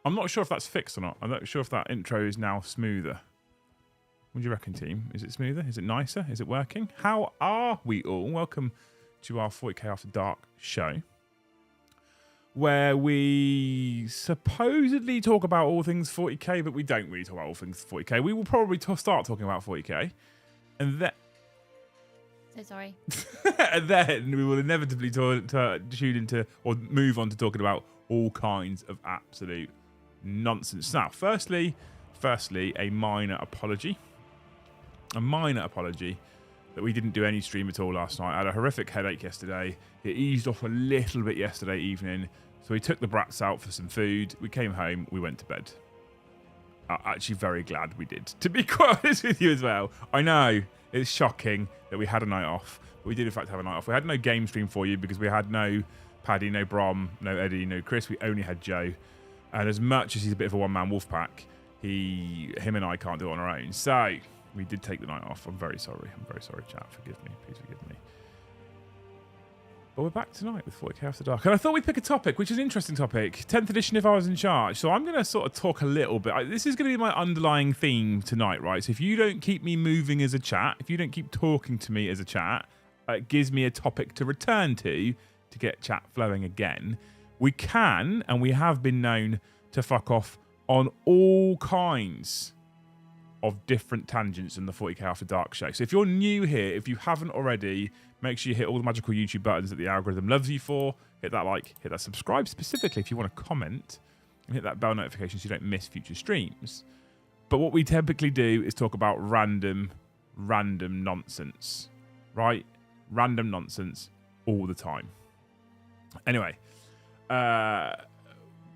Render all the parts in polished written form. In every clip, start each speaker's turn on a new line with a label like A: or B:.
A: I'm not sure if that's fixed or not. I'm not sure if that intro is now smoother. What do you reckon, team? Is it smoother? Is it nicer? Is it working? How are we all? Welcome to our 40k After Dark show, where we supposedly talk about all things 40k, but we don't really talk about all things 40k. We will probably start talking about 40k, and then...
B: So sorry.
A: And then we will inevitably tune into or move on to talking about all kinds of absolute nonsense. Now, firstly, a minor apology. A minor apology that we didn't do any stream at all last night. I had a horrific headache yesterday. It eased off a little bit yesterday evening. So we took the brats out for some food. We came home. We went to bed. I'm actually very glad we did, to be quite honest with you as well. I know it's shocking that we had a night off, but we did in fact have a night off. We had no game stream for you because we had no Paddy, no Brom, no Eddie, no Chris. We only had Joe. And as much as he's a bit of a one-man wolf pack, him and I can't do it on our own. So we did take the night off. I'm very sorry. I'm very sorry, chat. Forgive me. Please forgive me. But we're back tonight with 40k After Dark. And I thought we'd pick a topic, which is an interesting topic. 10th edition if I was in charge. So I'm going to sort of talk a little bit. This is going to be my underlying theme tonight, right? So if you don't keep me moving as a chat, if you don't keep talking to me as a chat, it gives me a topic to return to get chat flowing again. We can, and we have been known to fuck off on all kinds of different tangents in the 40k After Dark show. So if you're new here, if you haven't already, make sure you hit all the magical YouTube buttons that the algorithm loves you for. Hit that like, hit that subscribe specifically if you want to comment, and hit that bell notification so you don't miss future streams. But what we typically do is talk about random nonsense, right? Random nonsense all the time. Anyway,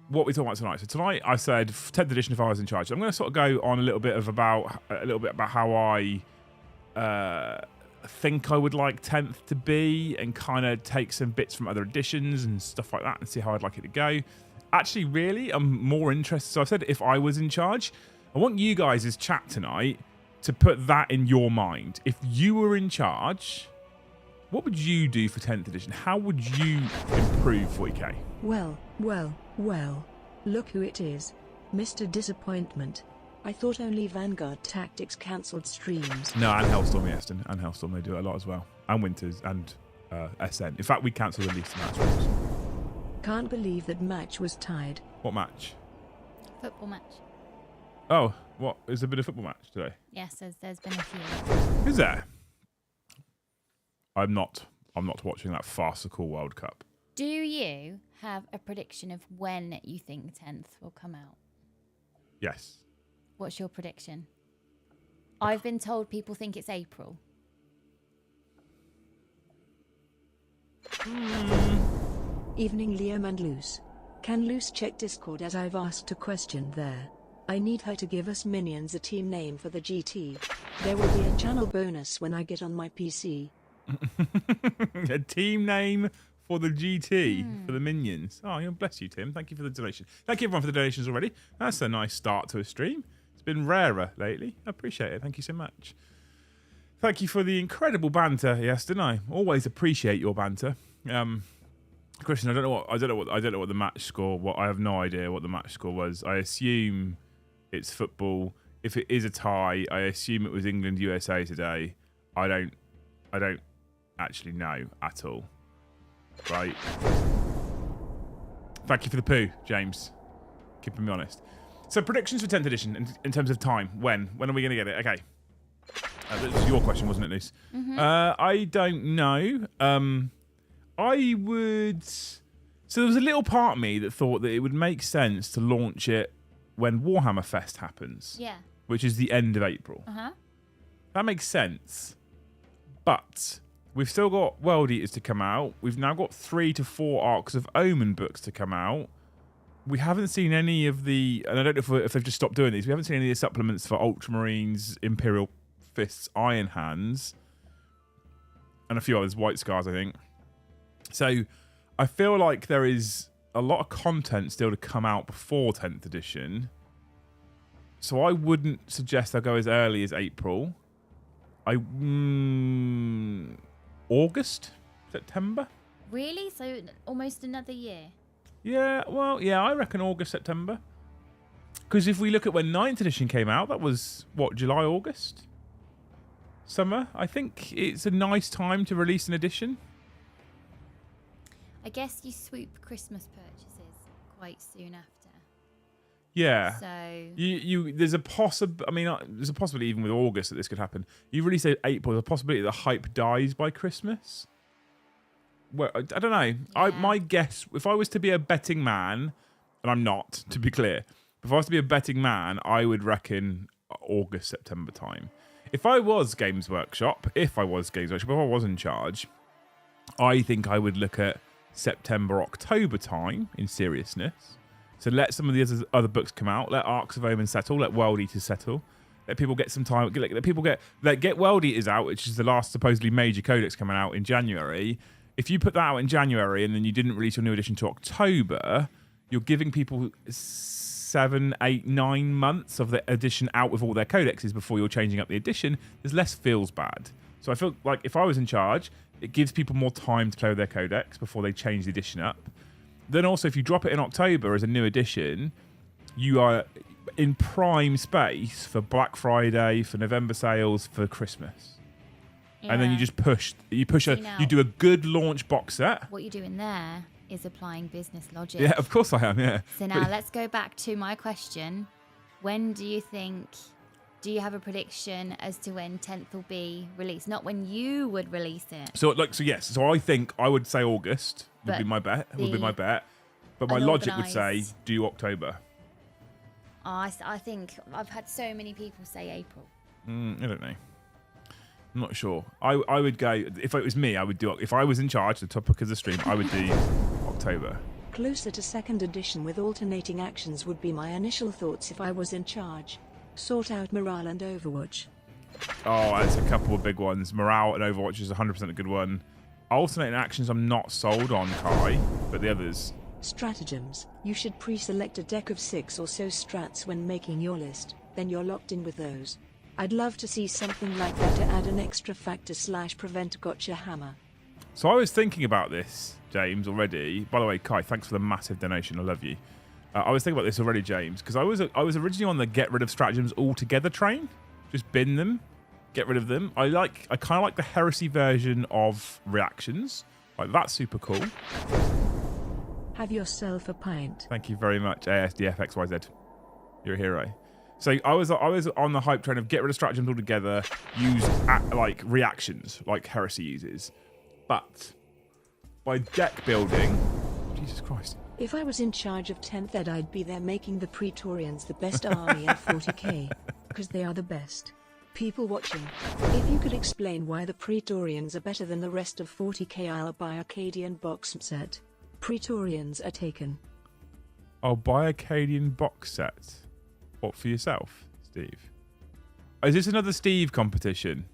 A: what we're talking about tonight. So tonight I said 10th edition if I was in charge. So I'm going to sort of go on a little bit about how I think I would like 10th to be, and kind of take some bits from other editions and stuff like that and see how I'd like it to go. Actually, really, I'm more interested. So I said if I was in charge, I want you guys as chat tonight to put that in your mind. If you were in charge, what would you do for 10th edition? How would you improve 40k?
C: Well, look who it is. Mr. Disappointment. I thought only Vanguard Tactics cancelled streams.
A: No, and Hellstorm, Aston. And Hellstorm, they do it a lot as well. And Winters, and SN. In fact, we cancelled the least amount of streams.
C: Can't believe that match was tied.
A: What match?
B: Football match.
A: Oh, what? Is there been a football match today?
B: Yes, there's been a few.
A: Is there? I'm not watching that farcical World Cup.
B: Do you have a prediction of when you think 10th will come out?
A: Yes.
B: What's your prediction? I've been told people think it's April.
C: Evening Liam and Luce. Can Luce check Discord as I've asked a question there? I need her to give us minions a team name for the GT. There will be a channel bonus when I get on my PC.
A: A team name for the GT, for the minions. Oh, bless you, Tim. Thank you for the donation. Thank you, everyone, for the donations already. That's a nice start to a stream. It's been rarer lately. I appreciate it. Thank you so much. Thank you for the incredible banter yesterday. I always appreciate your banter. Christian, I don't know what the match score. I have no idea what the match score was. I assume it's football. If it is a tie, I assume it was England USA today. I don't actually know at all. Right. Thank you for the poo, James. Keeping me honest. So predictions for 10th edition in terms of time. When are we going to get it? Okay. That was your question, wasn't it, Luce?
B: Mm-hmm.
A: I don't know. I would... So there was a little part of me that thought that it would make sense to launch it when Warhammer Fest happens.
B: Yeah.
A: Which is the end of April.
B: Uh-huh.
A: That makes sense. But we've still got World Eaters to come out. We've now got 3 to 4 Arcs of Omen books to come out. We haven't seen any of the... And I don't know if they've just stopped doing these. We haven't seen any of the supplements for Ultramarines, Imperial Fists, Iron Hands, and a few others, White Scars, I think. So I feel like there is a lot of content still to come out before 10th edition. So I wouldn't suggest they'll go as early as April. August? September?
B: Really? So almost another year?
A: Yeah, well, yeah, I reckon August, September. Because if we look at when 9th edition came out, that was, what, July, August? Summer? I think it's a nice time to release an edition.
B: I guess you swoop Christmas purchases quite soon after.
A: Yeah.
B: So
A: there's a there's a possibility even with August that this could happen. You release it April, there's a possibility the hype dies by Christmas. Well, I don't know.
B: Yeah.
A: My guess, if I was to be a betting man, and I'm not, to be clear, if I was to be a betting man, I would reckon August, September time. If I was Games Workshop, if I was in charge, I think I would look at September, October time in seriousness. So let some of the other books come out. Let Arcs of Omen settle. Let World Eaters settle. Let people get some time. Get World Eaters out, which is the last supposedly major codex coming out in January. If you put that out in January and then you didn't release your new edition to October, you're giving people 7, 8, 9 months of the edition out with all their codexes before you're changing up the edition. There's less feels bad. So I feel like if I was in charge, it gives people more time to play with their codex before they change the edition up. Then also, if you drop it in October as a new edition, you are in prime space for Black Friday, for November sales, for Christmas. Yeah. And then you just you do a good launch box set.
B: What you're doing there is applying business logic.
A: Yeah, of course I am, yeah.
B: So now let's go back to my question. When do you you have a prediction as to when 10th will be released? Not when you would release it.
A: So yes. So I think I would say August would be my bet. But my logic would say do October.
B: I think I've had so many people say April.
A: I don't know. I'm not sure. I would go, if it was me, I would do, if I was in charge, the topic of the stream, I would do October.
C: Closer to 2nd edition with alternating actions would be my initial thoughts if I was in charge. Sort out morale and Overwatch.
A: Oh, there's a couple of big ones. Morale and Overwatch is 100% a good one. Alternating actions I'm not sold on, Kai, but the others.
C: Stratagems. You should pre-select a deck of 6 or so strats when making your list, then you're locked in with those. I'd love to see something like that to add an extra factor / prevent a gotcha hammer.
A: So I was thinking about this, James, already. By the way, Kai, thanks for the massive donation. I love you. I was thinking about this already, James, because I was originally on the get rid of stratagems altogether train. Just bin them, get rid of them. I kind of like the heresy version of reactions. Like, that's super cool.
C: Have yourself a pint.
A: Thank you very much, ASDFXYZ. You're a hero. So I was on the hype train of get rid of stratagems altogether, use like reactions, like heresy uses. But by deck building, Jesus Christ.
C: If I was in charge of 10th Ed, I'd be there making the Praetorians the best army in 40k, because they are the best. People watching, if you could explain why the Praetorians are better than the rest of 40k, I'll buy Arcadian box set. Praetorians are taken.
A: I'll buy Arcadian box set. What, for yourself, Steve? Is this another Steve competition?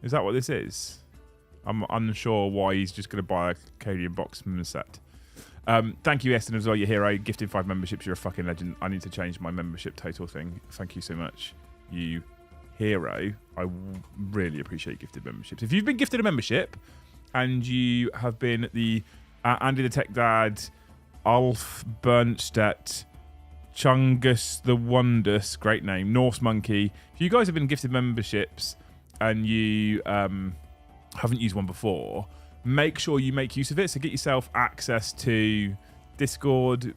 A: Is that what this is? I'm unsure why he's just going to buy a Arcadian box set. Thank you, Eston, as well, your hero. Gifted 5 memberships. You're a fucking legend. I need to change my membership total thing. Thank you so much, you hero. I really appreciate gifted memberships. If you've been gifted a membership and you have been the Andy the Tech Dad, Ulf Bernstedt, Chungus the Wondus, great name, Norse Monkey. If you guys have been gifted memberships and you haven't used one before, make sure you make use of it. So get yourself access to Discord.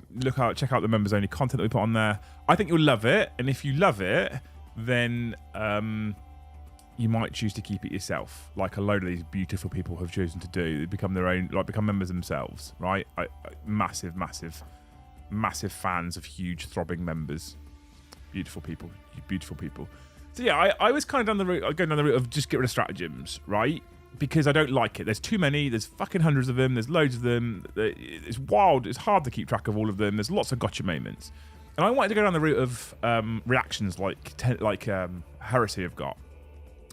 A: Check out the members only content that we put on there. I think you'll love it, and if you love it, then you might choose to keep it yourself, like a load of these beautiful people have chosen to do. They become their own, like become members themselves, right? Massive fans of huge throbbing members. Beautiful people. So yeah, I was kind of going down the route of just get rid of stratagems, right? Because I don't like it. There's too many. There's fucking hundreds of them. There's loads of them. It's wild. It's hard to keep track of all of them. There's lots of gotcha moments. And I wanted to go down the route of reactions like Heresy have got.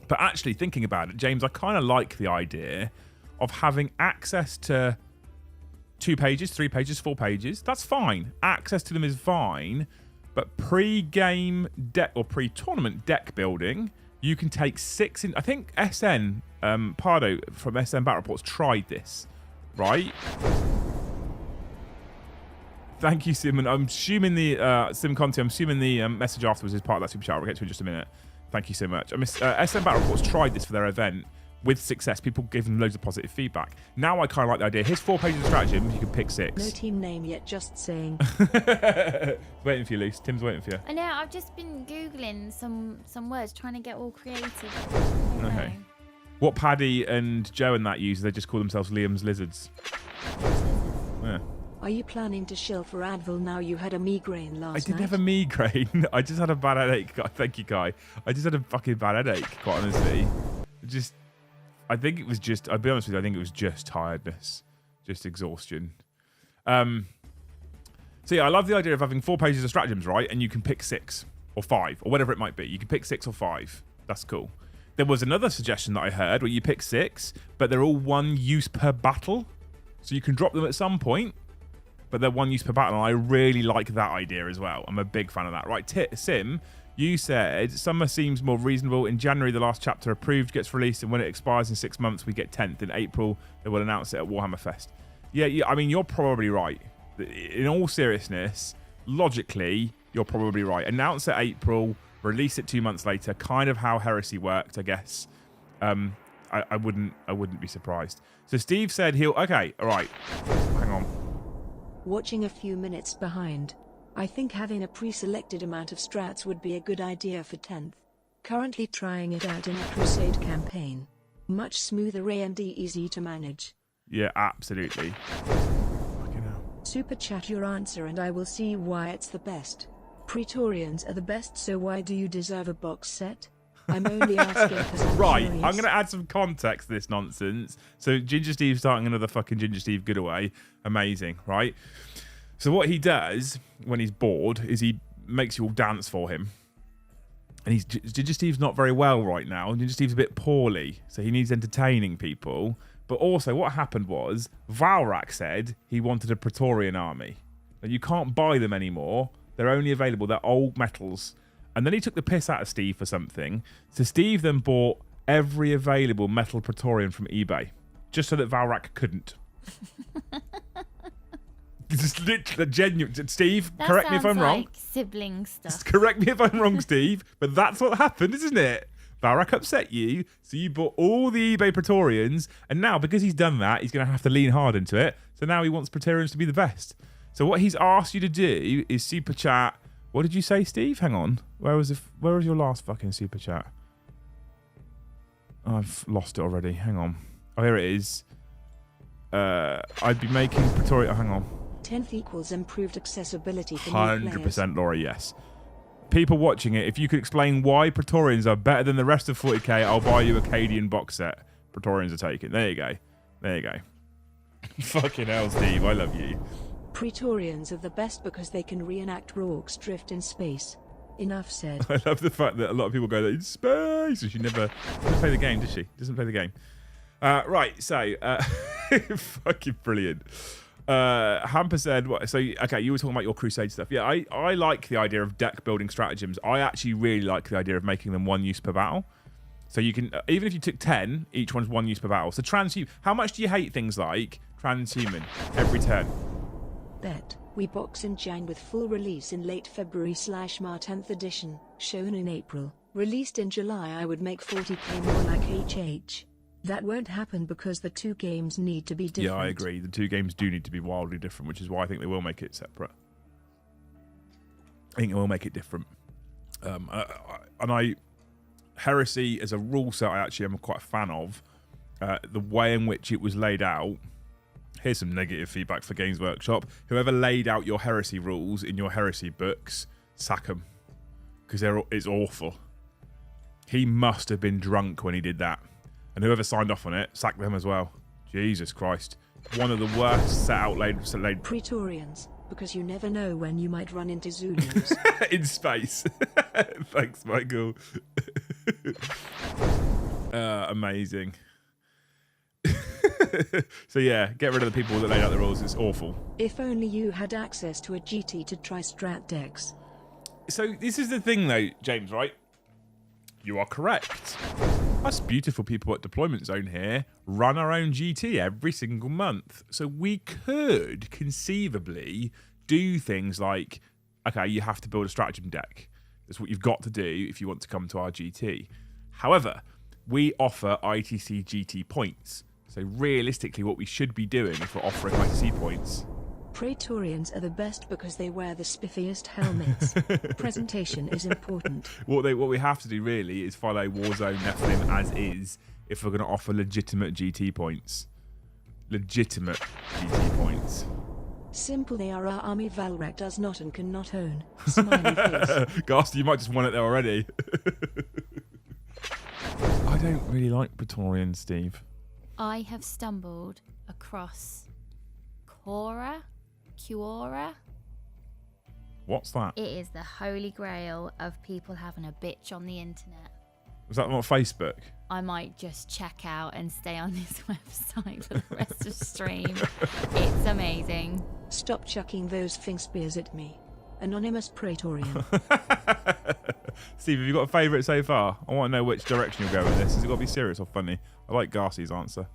A: But actually thinking about it, James, I kind of like the idea of having access to 2 pages, 3 pages, 4 pages. That's fine. Access to them is fine. But pre-game deck or pre-tournament deck building, you can take 6 in. I think SN Pardo from SN Battle Reports tried this, right? Thank you, Sim. And I'm assuming the Sim Conti. I'm assuming the message afterwards is part of that super chat. We'll get to it in just a minute. Thank you so much. SM Battle Reports tried this for their event with success. People gave them loads of positive feedback. Now I kind of like the idea. Here's 4 pages of stratagems. You can pick 6.
C: No team name yet, just saying.
A: Waiting for you, Luce. Tim's waiting for you.
B: I know. I've just been googling some words, trying to get all creative.
A: Okay. What Paddy and Joe and that use, they just call themselves Liam's Lizards. Yeah.
C: Are you planning to shill for Advil now you had a migraine last night?
A: I didn't have a migraine. I just had a bad headache. Thank you, Kai. I just had a fucking bad headache, quite honestly. I think it was just, I'll be honest with you, I think it was just tiredness. Just exhaustion. So yeah, I love the idea of having 4 pages of stratagems, right? And you can pick 6 or 5 or whatever it might be. You can pick 6 or 5. That's cool. There was another suggestion that I heard where you pick 6, but they're all 1 use per battle. So you can drop them at some point, but they're 1 use per battle. And I really like that idea as well. I'm a big fan of that. Right, Sim, you said summer seems more reasonable. In January, the last chapter approved gets released, and when it expires in 6 months, we get 10th. In April, they will announce it at Warhammer Fest. Yeah, I mean, you're probably right. In all seriousness, logically, you're probably right. Announce it April, release it 2 months later. Kind of how Heresy worked, I guess. I wouldn't be surprised. So Steve said he'll. Okay, all right. Hang on.
C: Watching a few minutes behind. I think having a pre-selected amount of strats would be a good idea for 10th. Currently trying it out in a Crusade campaign. Much smoother and easy to manage.
A: Yeah, absolutely. Fucking hell.
C: Super chat your answer and I will see why it's the best. Praetorians are the best, so why do you deserve a box set? I'm only asking because I'm
A: Right,
C: curious.
A: I'm going to add some context to this nonsense. So Ginger Steve's starting another fucking Ginger Steve giveaway. Amazing, right? So what he does when he's bored is he makes you all dance for him. And Ginger Steve's not very well right now. Ginger Steve's a bit poorly, so he needs entertaining people. But also what happened was Valrak said he wanted a Praetorian army. And you can't buy them anymore. They're only available. They're old metals. And then he took the piss out of Steve for something. So Steve then bought every available metal Praetorian from eBay. Just so that Valrak couldn't. Just literally genuine. Steve,
B: That
A: correct me if I'm
B: sounds
A: wrong.
B: like sibling stuff.
A: Correct me if I'm wrong, Steve. But that's what happened, isn't it? Valrak upset you, so you bought all the eBay Praetorians. And now, because he's done that, he's going to have to lean hard into it. So now he wants Praetorians to be the best. So what he's asked you to do is super chat. What did you say, Steve? Hang on. Where was your last fucking super chat? Oh, I've lost it already. Hang on. Oh, here it is. I'd be making Praetorian. Oh, hang on.
C: 10th equals improved accessibility for new players.
A: 100% Laura, yes. People watching it, if you could explain why Praetorians are better than the rest of 40k, I'll buy you a Cadian box set. Praetorians are taken. There you go. There you go. Fucking hell, Steve. I love you.
C: Praetorians are the best because they can reenact Rourke's drift in space. Enough said.
A: I love the fact that a lot of people go in space. And she never doesn't play the game, does she? Doesn't play the game. Right, so fucking brilliant. Hamper said, okay, you were talking about your Crusade stuff. Yeah, I like the idea of deck building stratagems. I actually really like the idea of making them 1 use per battle. So you can, even if you took 10, each one's 1 use per battle. So transhuman, how much do you hate things like transhuman every turn?
C: Bet. We box in Jan with full release in late February/Mar 10th edition, shown in April, released in July. I would make 40k more like HH. That won't happen because the 2 games need to be different.
A: Yeah, I agree. The 2 games do need to be wildly different, which is why I think they will make it separate. I think they will make it different. Heresy as a rule set, I actually am quite a fan of. The way in which it was laid out. Here's some negative feedback for Games Workshop. Whoever laid out your Heresy rules in your Heresy books, sack them. Because it's awful. He must have been drunk when he did that. And whoever signed off on it, sack them as well. Jesus Christ. One of the worst set out laid
C: Praetorians, because you never know when you might run into Zulus.
A: in space. Thanks, Michael. Amazing. So yeah, get rid of the people that laid out the rules. It's awful.
C: If only you had access to a GT to try strat decks.
A: So this is the thing though, James, right? You are correct. Us beautiful people at Deployment Zone here run our own GT every single month. So we could conceivably do things like, okay, you have to build a stratagem deck. That's what you've got to do if you want to come to our GT. However, we offer ITC GT points. So realistically, what we should be doing if we're offering ITC points...
C: Praetorians are the best because they wear the spiffiest helmets. Presentation is important.
A: What we have to do really is follow Warzone Nephilim as is if we're going to offer legitimate GT points. Legitimate GT points.
C: Simple, they are our army Valrek does not and cannot own. Smiley face.
A: Ghast, you might just want it there already. I don't really like Praetorians, Steve.
B: I have stumbled across Quora.
A: What's that?
B: It is the holy grail of people having a bitch on the internet.
A: Was that on Facebook?
B: I might just check out and stay on this website for the rest of stream. It's amazing.
C: Stop chucking those thing spears at me. Anonymous Praetorian.
A: Steve, have you got a favourite so far? I want to know which direction you'll go with this. Has it got to be serious or funny? I like Garci's answer.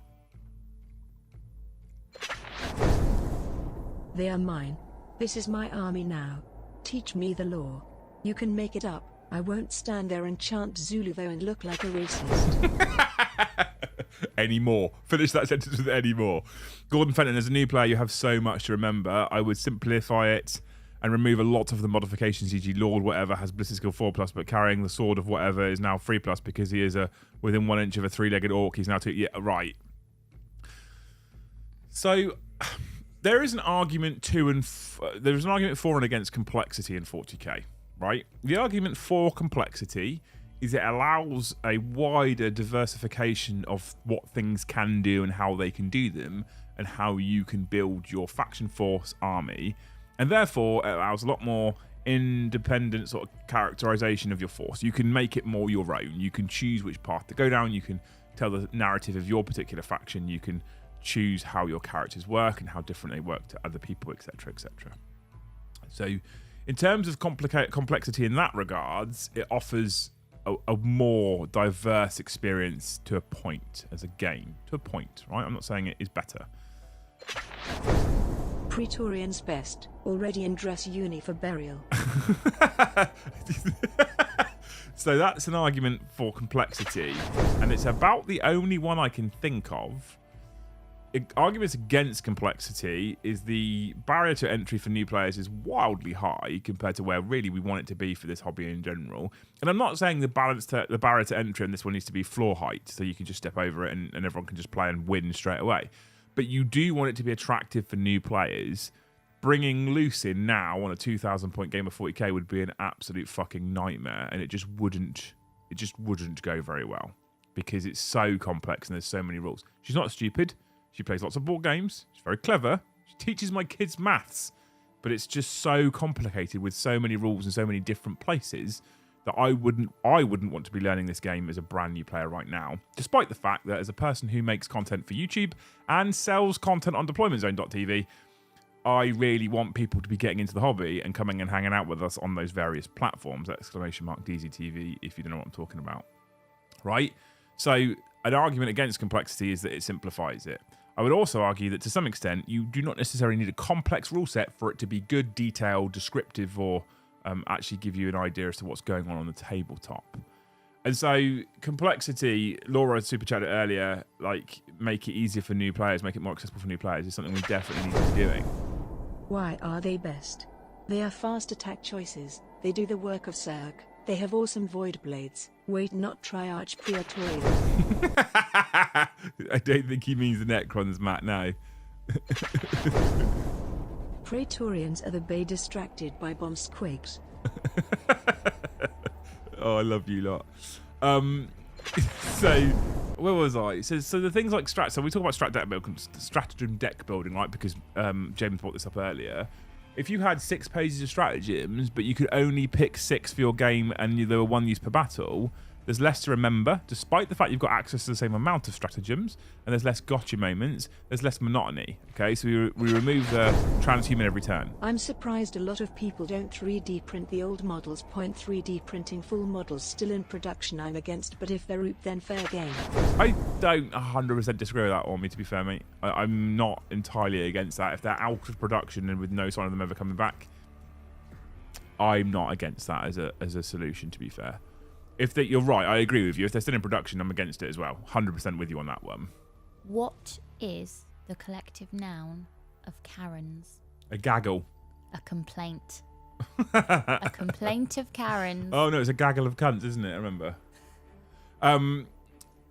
C: They are mine. This is my army now. Teach me the law. You can make it up. I won't stand there and chant Zulu though and look like a racist.
A: Anymore. Finish that sentence with anymore. Gordon Fenton, as a new player, you have so much to remember. I would simplify it and remove a lot of the modifications, e.g. Lord whatever has Ballistic Skill 4+, but carrying the sword of whatever is now 3+, because he is within 1 inch of a 3-legged orc. He's now 2. Yeah, right. So... There is an argument there's an argument for and against complexity in 40k, right? The argument for complexity is it allows a wider diversification of what things can do and how they can do them and how you can build your faction force army. And therefore, it allows a lot more independent sort of characterization of your force. You can make it more your own. You can choose which path to go down. You can tell the narrative of your particular faction. You can choose how your characters work and how different they work to other people, etc., etc. So in terms of complexity in that regards, it offers a more diverse experience to a point as a game. To a point, right? I'm not saying it is better.
C: Praetorian's best, already in dress uni for burial.
A: So that's an argument for complexity, and it's about the only one I can think of. Arguments against complexity is the barrier to entry for new players is wildly high compared to where really we want it to be for this hobby in general. And I'm not saying the barrier to entry on this one needs to be floor height, so you can just step over it and everyone can just play and win straight away. But you do want it to be attractive for new players. Bringing Luce in now on a 2,000 point game of 40k would be an absolute fucking nightmare, and it just wouldn't go very well because it's so complex and there's so many rules. She's not stupid. She plays lots of board games. She's very clever. She teaches my kids maths. But it's just so complicated with so many rules and so many different places that I wouldn't want to be learning this game as a brand new player right now. Despite the fact that as a person who makes content for YouTube and sells content on deploymentzone.tv, I really want people to be getting into the hobby and coming and hanging out with us on those various platforms, ! DZTV, if you don't know what I'm talking about. Right? So an argument against complexity is that it simplifies it. I would also argue that to some extent, you do not necessarily need a complex rule set for it to be good, detailed, descriptive, or actually give you an idea as to what's going on the tabletop. And so complexity, Laura super chatted earlier, like make it easier for new players, make it more accessible for new players is something we definitely need to be doing.
C: Why are they best? They are fast attack choices. They do the work of Zerg. They have awesome void blades. Wait, not Triarch Praetorian.
A: I don't think he means the Necrons, Matt, no.
C: Praetorians are the bay distracted by bomb squigs.
A: Oh, I love you lot. So, where was I? So the things like so we talk about stratagem deck building, right? Because James brought this up earlier. If you had 6 pages of stratagems, but you could only pick 6 for your game and there were 1 use per battle, There's less to remember, despite the fact you've got access to the same amount of stratagems, and there's less gotcha moments, there's less monotony. Okay, so we remove the transhuman every turn.
C: I'm surprised a lot of people don't 3D print the old models. 3D printing full models still in production I'm against, but if they're OOP then fair game.
A: I don't 100% disagree with that, Ormy, to be fair, mate. I'm not entirely against that. If they're out of production and with no sign of them ever coming back, I'm not against that as a solution, to be fair. You're right, I agree with you. If they're still in production, I'm against it as well. 100% with you on that one.
B: What is the collective noun of Karens?
A: A gaggle.
B: A complaint. A complaint of Karens.
A: Oh no, it's a gaggle of cunts, isn't it? I remember.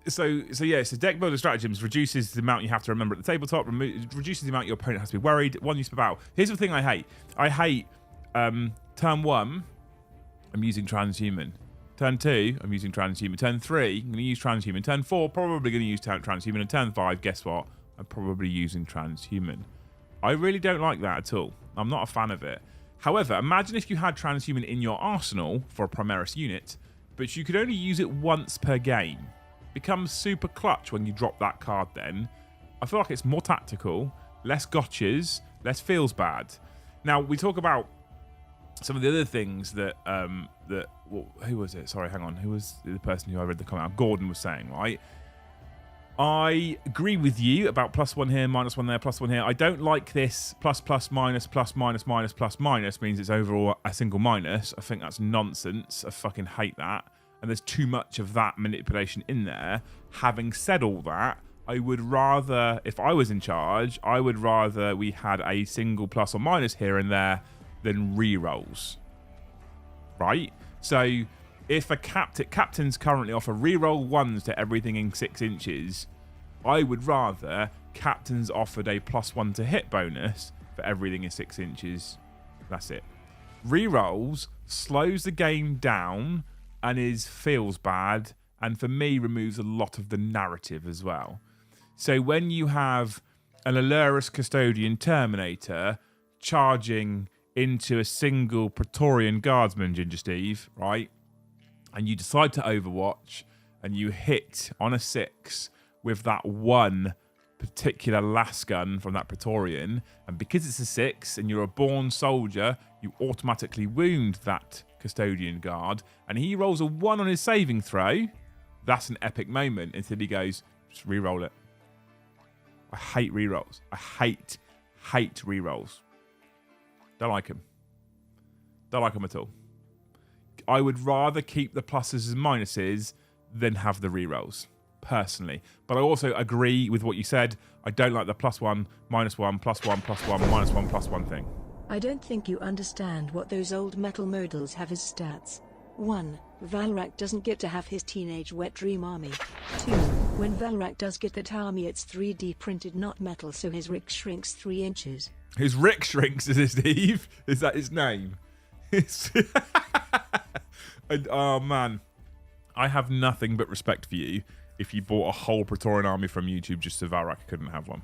A: So deck builder stratagems reduces the amount you have to remember at the tabletop, reduces the amount your opponent has to be worried. One use per battle. Here's the thing I hate. I hate turn 1, I'm using transhuman. Turn 2, I'm using transhuman. Turn 3, I'm going to use transhuman. Turn 4, probably going to use transhuman. And turn 5, guess what? I'm probably using transhuman. I really don't like that at all. I'm not a fan of it. However, imagine if you had transhuman in your arsenal for a Primaris unit, but you could only use it once per game. Becomes super clutch when you drop that card then. I feel like it's more tactical, less gotchas, less feels bad. Now, we talk about some of the other things that who was it? Sorry, hang on. Who was the person who I read the comment? Gordon was saying, right? I agree with you about +1 here, -1 there, +1 here. I don't like this plus minus means it's overall a single minus. I think that's nonsense. I fucking hate that. And there's too much of that manipulation in there. Having said all that, I would rather, if I was in charge, I would rather we had a single plus or minus here and there than re-rolls. Right? So if captains currently offer re-roll 1s to everything in 6 inches, I would rather captains offered a +1 to hit bonus for everything in 6 inches. That's it. Re-rolls slows the game down and feels bad, and for me removes a lot of the narrative as well. So when you have an Allurus Custodian Terminator charging into a single Praetorian Guardsman, Ginger Steve, right? And you decide to overwatch and you hit on a 6 with that one particular last gun from that Praetorian, and because it's a 6 and you're a born soldier, you automatically wound that Custodian Guard, and he rolls a 1 on his saving throw. That's an epic moment until he goes, just re-roll it. I hate re-rolls. I hate re-rolls. Don't like them. Don't like them at all. I would rather keep the pluses and minuses than have the re-rolls, personally. But I also agree with what you said. I don't like the +1, -1, +1, +1, -1, +1 thing.
C: I don't think you understand what those old metal models have as stats. 1. Valrak doesn't get to have his teenage wet dream army. 2. When Valrak does get that army, it's 3D printed, not metal, so his Rick shrinks 3 inches.
A: His Rick shrinks, is it, Steve? Is that his name? Oh, man. I have nothing but respect for you if you bought a whole Praetorian army from YouTube just so Valrak couldn't have one.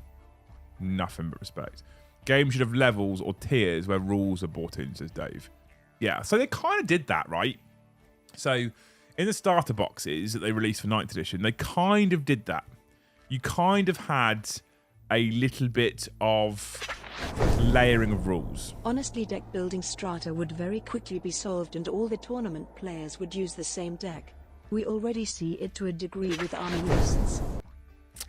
A: Nothing but respect. Games should have levels or tiers where rules are bought in, says Dave. Yeah, so they kind of did that, right? So in the starter boxes that they released for 9th edition, they kind of did that. You kind of had a little bit of layering of rules.
C: Honestly, deck building strata would very quickly be solved and all the tournament players would use the same deck. We already see it to a degree with army lists.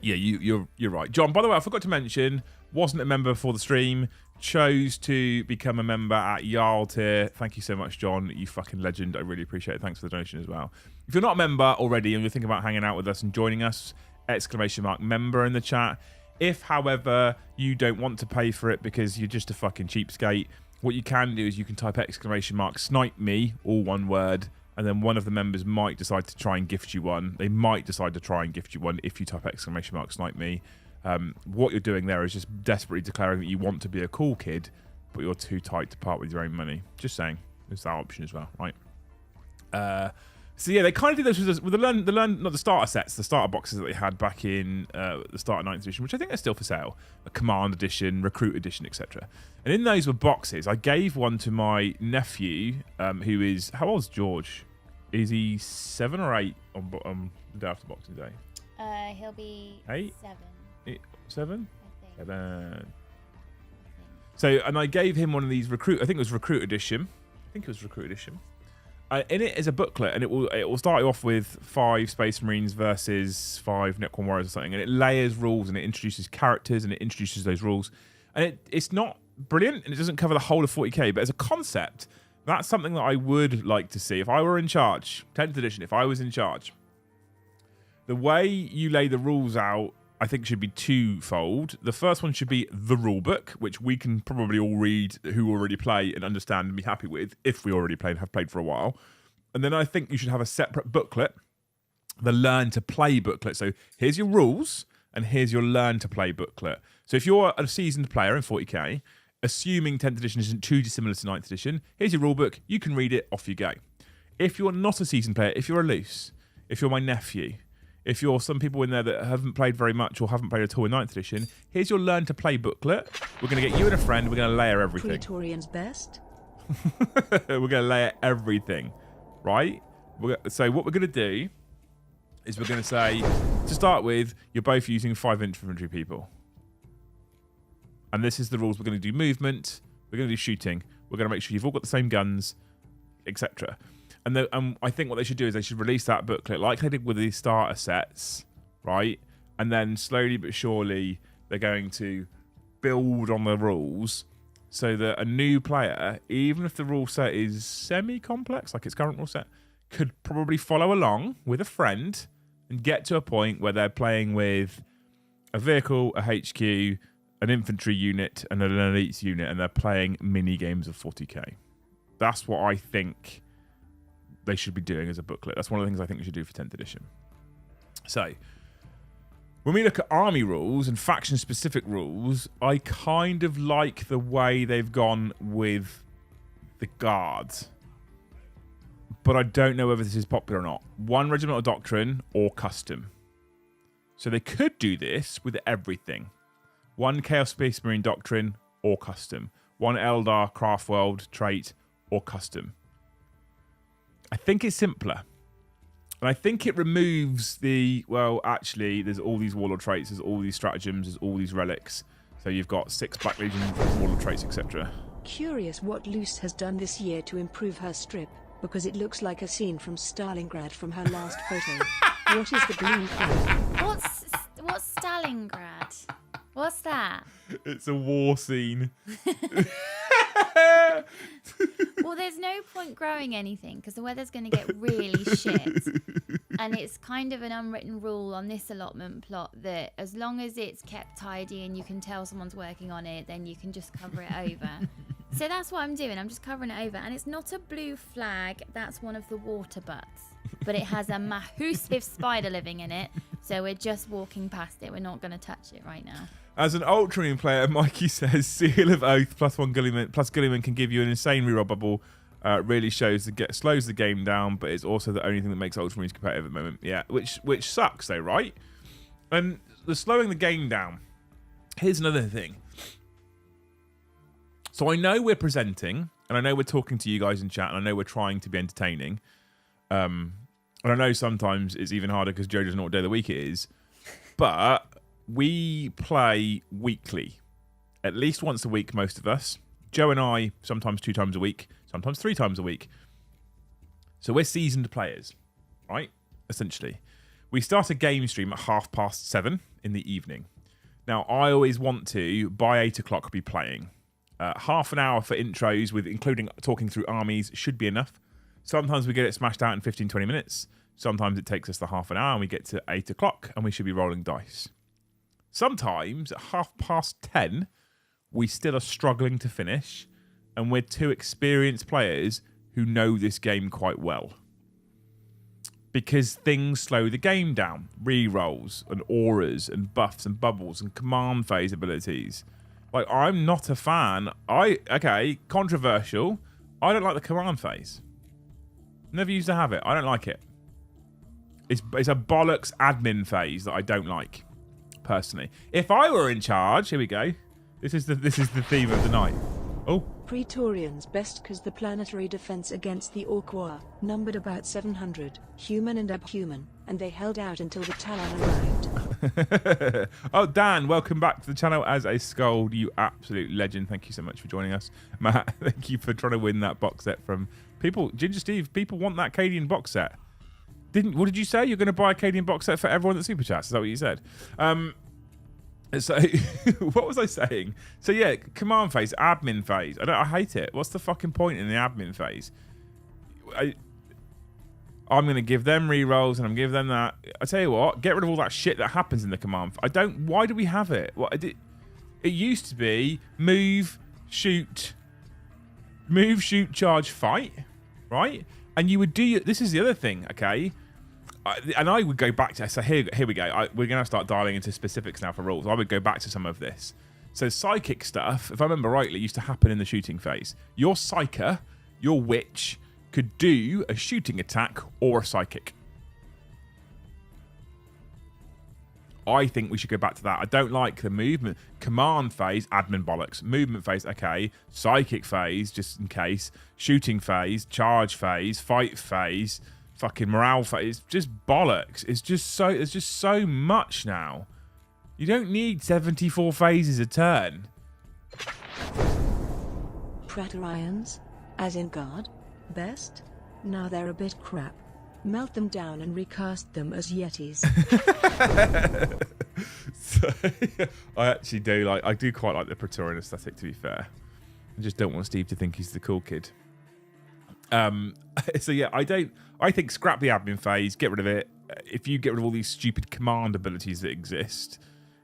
A: Yeah, you're right. John, by the way, I forgot to mention, wasn't a member before the stream, chose to become a member at Jarl tier. Thank you so much, John. You fucking legend. I really appreciate it. Thanks for the donation as well. If you're not a member already and you're thinking about hanging out with us and joining us, !member in the chat. If, however, you don't want to pay for it because you're just a fucking cheapskate, what you can do is you can type !snipe me, all one word, and then one of the members might decide to try and gift you one. They might decide to try and gift you one if you type !snipe me. What you're doing there is just desperately declaring that you want to be a cool kid, but you're too tight to part with your own money. Just saying. There's that option as well, right? So yeah, they kind of did this with not the starter sets, the starter boxes that they had back in the start of 9th edition, which I think are still for sale. A Command Edition, Recruit Edition, etc. And in those were boxes. I gave one to my nephew, who is... How old's George? Is he 7 or 8 on the day after Boxing Day?
B: He'll be
A: 8?
B: 7.
A: 7?
B: I think.
A: 7. So, and I gave him one of these recruit. I think it was Recruit Edition. In it is a booklet, and it will start you off with 5 Space Marines versus 5 Necron Warriors or something, and it layers rules and it introduces characters and it introduces those rules, and it's not brilliant and it doesn't cover the whole of 40k, but as a concept, that's something that I would like to see if I were in charge. 10th edition, if I was in charge, the way you lay the rules out, I think should be twofold. The first one should be the rule book, which we can probably all read who already play and understand and be happy with if we already play and have played for a while. And then I think you should have a separate booklet, the learn to play booklet. So here's your rules and here's your learn to play booklet. So if you're a seasoned player in 40k, assuming 10th edition isn't too dissimilar to 9th edition, here's your rule book, you can read it, off you go. If you're not a seasoned player, if you're a loose, if you're my nephew, if you're some people in there that haven't played very much or haven't played at all in 9th edition, here's your learn to play booklet. We're going to get you and a friend, we're going to layer everything.
C: Praetorian's best?
A: We're going to layer everything, right? So what we're going to do is we're going to say, to start with, you're both using 5 infantry people. And this is the rules. We're going to do movement, we're going to do shooting, we're going to make sure you've all got the same guns, etc. And I think what they should do is they should release that booklet like they did with the starter sets, right? And then slowly but surely they're going to build on the rules so that a new player, even if the rule set is semi-complex, like its current rule set, could probably follow along with a friend and get to a point where they're playing with a vehicle, a HQ, an infantry unit, and an elites unit, and they're playing mini games of 40k. That's what I think they should be doing as a booklet. That's one of the things I think we should do for 10th edition. So, when we look at army rules and faction-specific rules, I kind of like the way they've gone with the guards. But I don't know whether this is popular or not. 1 regimental doctrine or custom. So they could do this with everything. 1 Chaos Space Marine doctrine or custom. 1 Eldar Craft World trait or custom. I think it's simpler. And I think it removes the, well, actually, there's all these warlord traits, there's all these stratagems, there's all these relics. So you've got 6 Black Legion warlord traits, etc.
C: Curious what Luce has done this year to improve her strip, because it looks like a scene from Stalingrad from her last photo. What is the blue thing?
B: What's Stalingrad? What's that?
A: It's a war scene.
B: Well, there's no point growing anything because the weather's going to get really shit. And it's kind of an unwritten rule on this allotment plot that as long as it's kept tidy and you can tell someone's working on it, then you can just cover it over. So that's what I'm doing. I'm just covering it over. And it's not a blue flag. That's one of the water butts. But it has a massive spider living in it. So we're just walking past it. We're not going to touch it right now.
A: As an Ultramarine player, Mikey says Seal of Oath +1 Gullyman plus Gullyman can give you an insane reroll bubble. Really slows the game down, but it's also the only thing that makes Ultramarines competitive at the moment. Yeah, which sucks though, right? And the slowing the game down. Here's another thing. So I know we're presenting, and I know we're talking to you guys in chat, and I know we're trying to be entertaining. And I know sometimes it's even harder because Joe doesn't know what day of the week it is. But we play weekly. At least once a week, most of us. Joe and I, sometimes 2 times a week, sometimes 3 times a week. So we're seasoned players, right? Essentially. We start a game stream at 7:30 in the evening. Now, I always want to, by 8 o'clock, be playing. Half an hour for intros, with including talking through armies, should be enough. Sometimes we get it smashed out in 15-20 minutes. Sometimes it takes us the half an hour and we get to 8 o'clock and we should be rolling dice. Sometimes at 10:30, we still are struggling to finish and we're 2 experienced players who know this game quite well. Because things slow the game down. Rerolls and auras and buffs and bubbles and command phase abilities. Like, I'm not a fan. Controversial. I don't like the command phase. Never used to have it. I don't like it. It's a bollocks admin phase that I don't like, personally. If I were in charge, here we go. This is the theme of the night. Oh,
C: Praetorians best cause the planetary defense against the Orqua numbered about 700, human and abhuman, and they held out until the Talon arrived.
A: Oh, Dan, welcome back to the channel as a Scold, you absolute legend. Thank you so much for joining us. Matt, thank you for trying to win that box set from people. Ginger Steve, people want that Cadian box set. What did you say? You're going to buy a Cadian box set for everyone that super chats? Is that what you said? So what was I saying? So yeah, command phase, admin phase. I hate it. What's the fucking point in the admin phase? I'm going to give them rerolls and I'm give them that. I tell you what, get rid of all that shit that happens in the command. Why do we have it? It used to be move, shoot, charge, fight, right? And you would do. This is the other thing, okay? And I would go back to, so here we go. We're going to start dialing into specifics now for rules. I would go back to some of this. So psychic stuff, if I remember rightly, used to happen in the shooting phase. Your psyker, your witch, could do a shooting attack or a psychic. I think we should go back to that. I don't like the movement. Command phase, admin bollocks. Movement phase, okay. Psychic phase, just in case. Shooting phase, charge phase, fight phase, fucking morale phase. Just bollocks. It's just so much now. You don't need 74 phases a turn.
C: Praetorians, as in God, best? Now they're a bit crap. Melt them down and recast them as Yetis.
A: So, I do quite like the Praetorian aesthetic, to be fair. I just don't want Steve to think he's the cool kid. So yeah, I think scrap the admin phase, get rid of it. If you get rid of all these stupid command abilities that exist,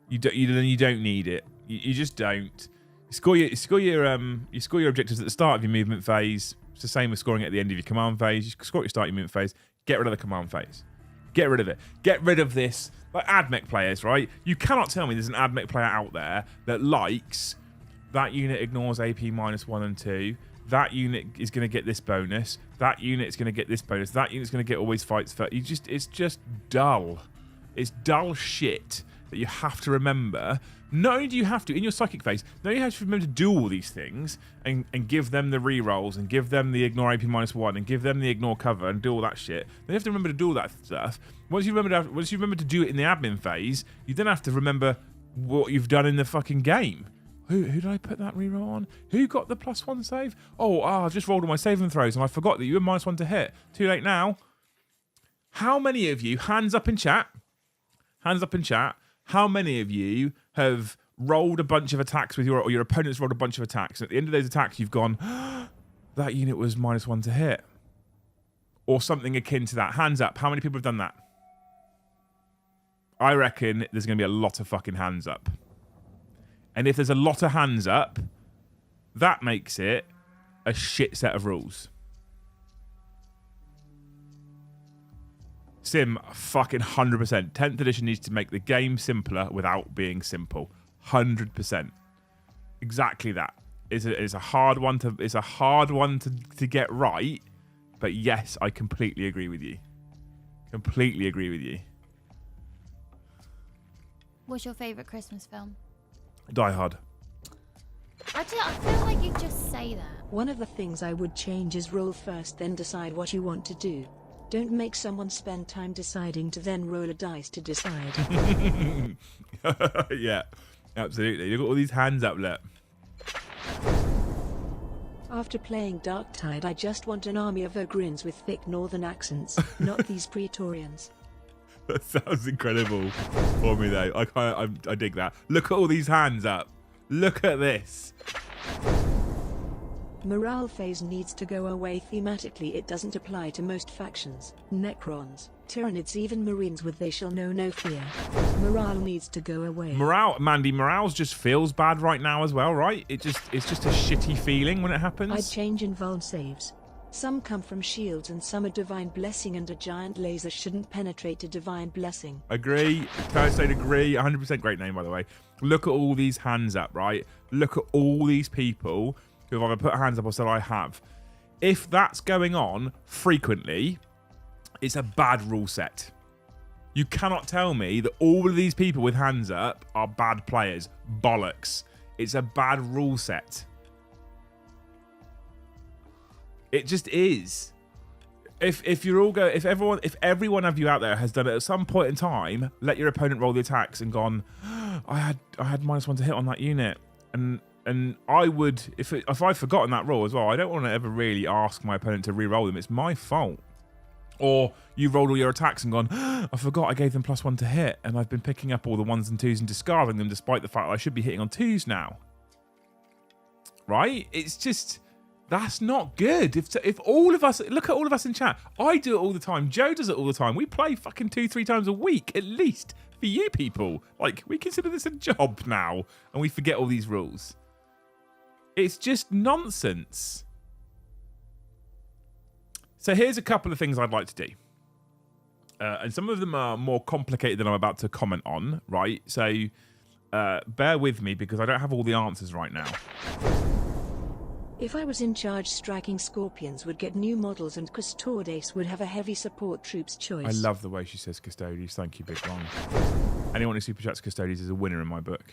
A: you don't need it. You just don't. You score your objectives at the start of your movement phase. It's the same with scoring at the end of your command phase. You score at your start of your movement phase. Get rid of the command phase. Get rid of it. Get rid of this. Like AdMech players, right? You cannot tell me there's an AdMech player out there that likes that unit ignores AP -1 and 2. That unit is going to get this bonus. That unit is going to get this bonus. That unit's going to get always fights first. It's just dull. It's dull shit that you have to remember. Not only do you have to, in your psychic phase, not only do you have to remember to do all these things and give them the rerolls and give them the ignore AP -1 and give them the ignore cover and do all that shit. Then you have to remember to do all that stuff. Once you remember to do it in the admin phase, you then have to remember what you've done in the fucking game. Who did I put that reroll on? Who got the +1 save? I've just rolled all my saving throws and I forgot that you were -1 to hit. Too late now. How many of you, hands up in chat, how many of you have rolled a bunch of attacks with your opponent's rolled a bunch of attacks, and at the end of those attacks you've gone, that unit was -1 to hit? Or something akin to that. Hands up. How many people have done that? I reckon there's going to be a lot of fucking hands up. And if there's a lot of hands up, that makes it a shit set of rules. Sim, fucking 100%. 10th edition needs to make the game simpler without being simple. 100%. Exactly that. It's a hard one to get right, but yes, I completely agree with you. Completely agree with you.
B: What's your favourite Christmas film?
A: Die Hard.
B: I feel like you just say that.
C: One of the things I would change is roll first, then decide what you want to do. Don't make someone spend time deciding to then roll a dice to decide.
A: Yeah, absolutely. Look at all these hands up there.
C: After playing Darktide, I just want an army of Ogrins with thick northern accents, not these Praetorians.
A: That sounds incredible for me, though. I dig that. Look at all these hands up. Look at this.
C: Morale phase needs to go away thematically. It doesn't apply to most factions. Necrons, Tyranids, even Marines with they shall know no fear. Morale needs to go away.
A: Morale just feels bad right now as well, right? It's just a shitty feeling when it happens.
C: I'd change invuln saves. Some come from shields and some a divine blessing, and a giant laser shouldn't penetrate to divine blessing.
A: Agree. Thursday agree. 100% great name, by the way. Look at all these hands up, right? Look at all these people who have either put hands up or said I have. If that's going on frequently, it's a bad rule set. You cannot tell me that all of these people with hands up are bad players. Bollocks. It's a bad rule set. It just is. If everyone of you out there has done it at some point in time, let your opponent roll the attacks and gone, I had -1 to hit on that unit, and I would if I've forgotten that rule as well. I don't want to ever really ask my opponent to re-roll them. It's my fault. Or you rolled all your attacks and gone, I forgot I gave them +1 to hit, and I've been picking up all the 1s and 2s and discarding them, despite the fact that I should be hitting on 2s now. Right? It's just. That's not good. If all of us, look at all of us in chat. I do it all the time. Joe does it all the time. We play fucking 2-3 times a week, at least, for you people. Like, we consider this a job now, and we forget all these rules. It's just nonsense. So here's a couple of things I'd like to do. And some of them are more complicated than I'm about to comment on, right? So bear with me, because I don't have all the answers right now.
C: If I was in charge, striking scorpions would get new models and Custodes would have a heavy support troops choice.
A: I love the way she says Custodes. Thank you, Big Ron. Anyone who super chats Custodes is a winner in my book.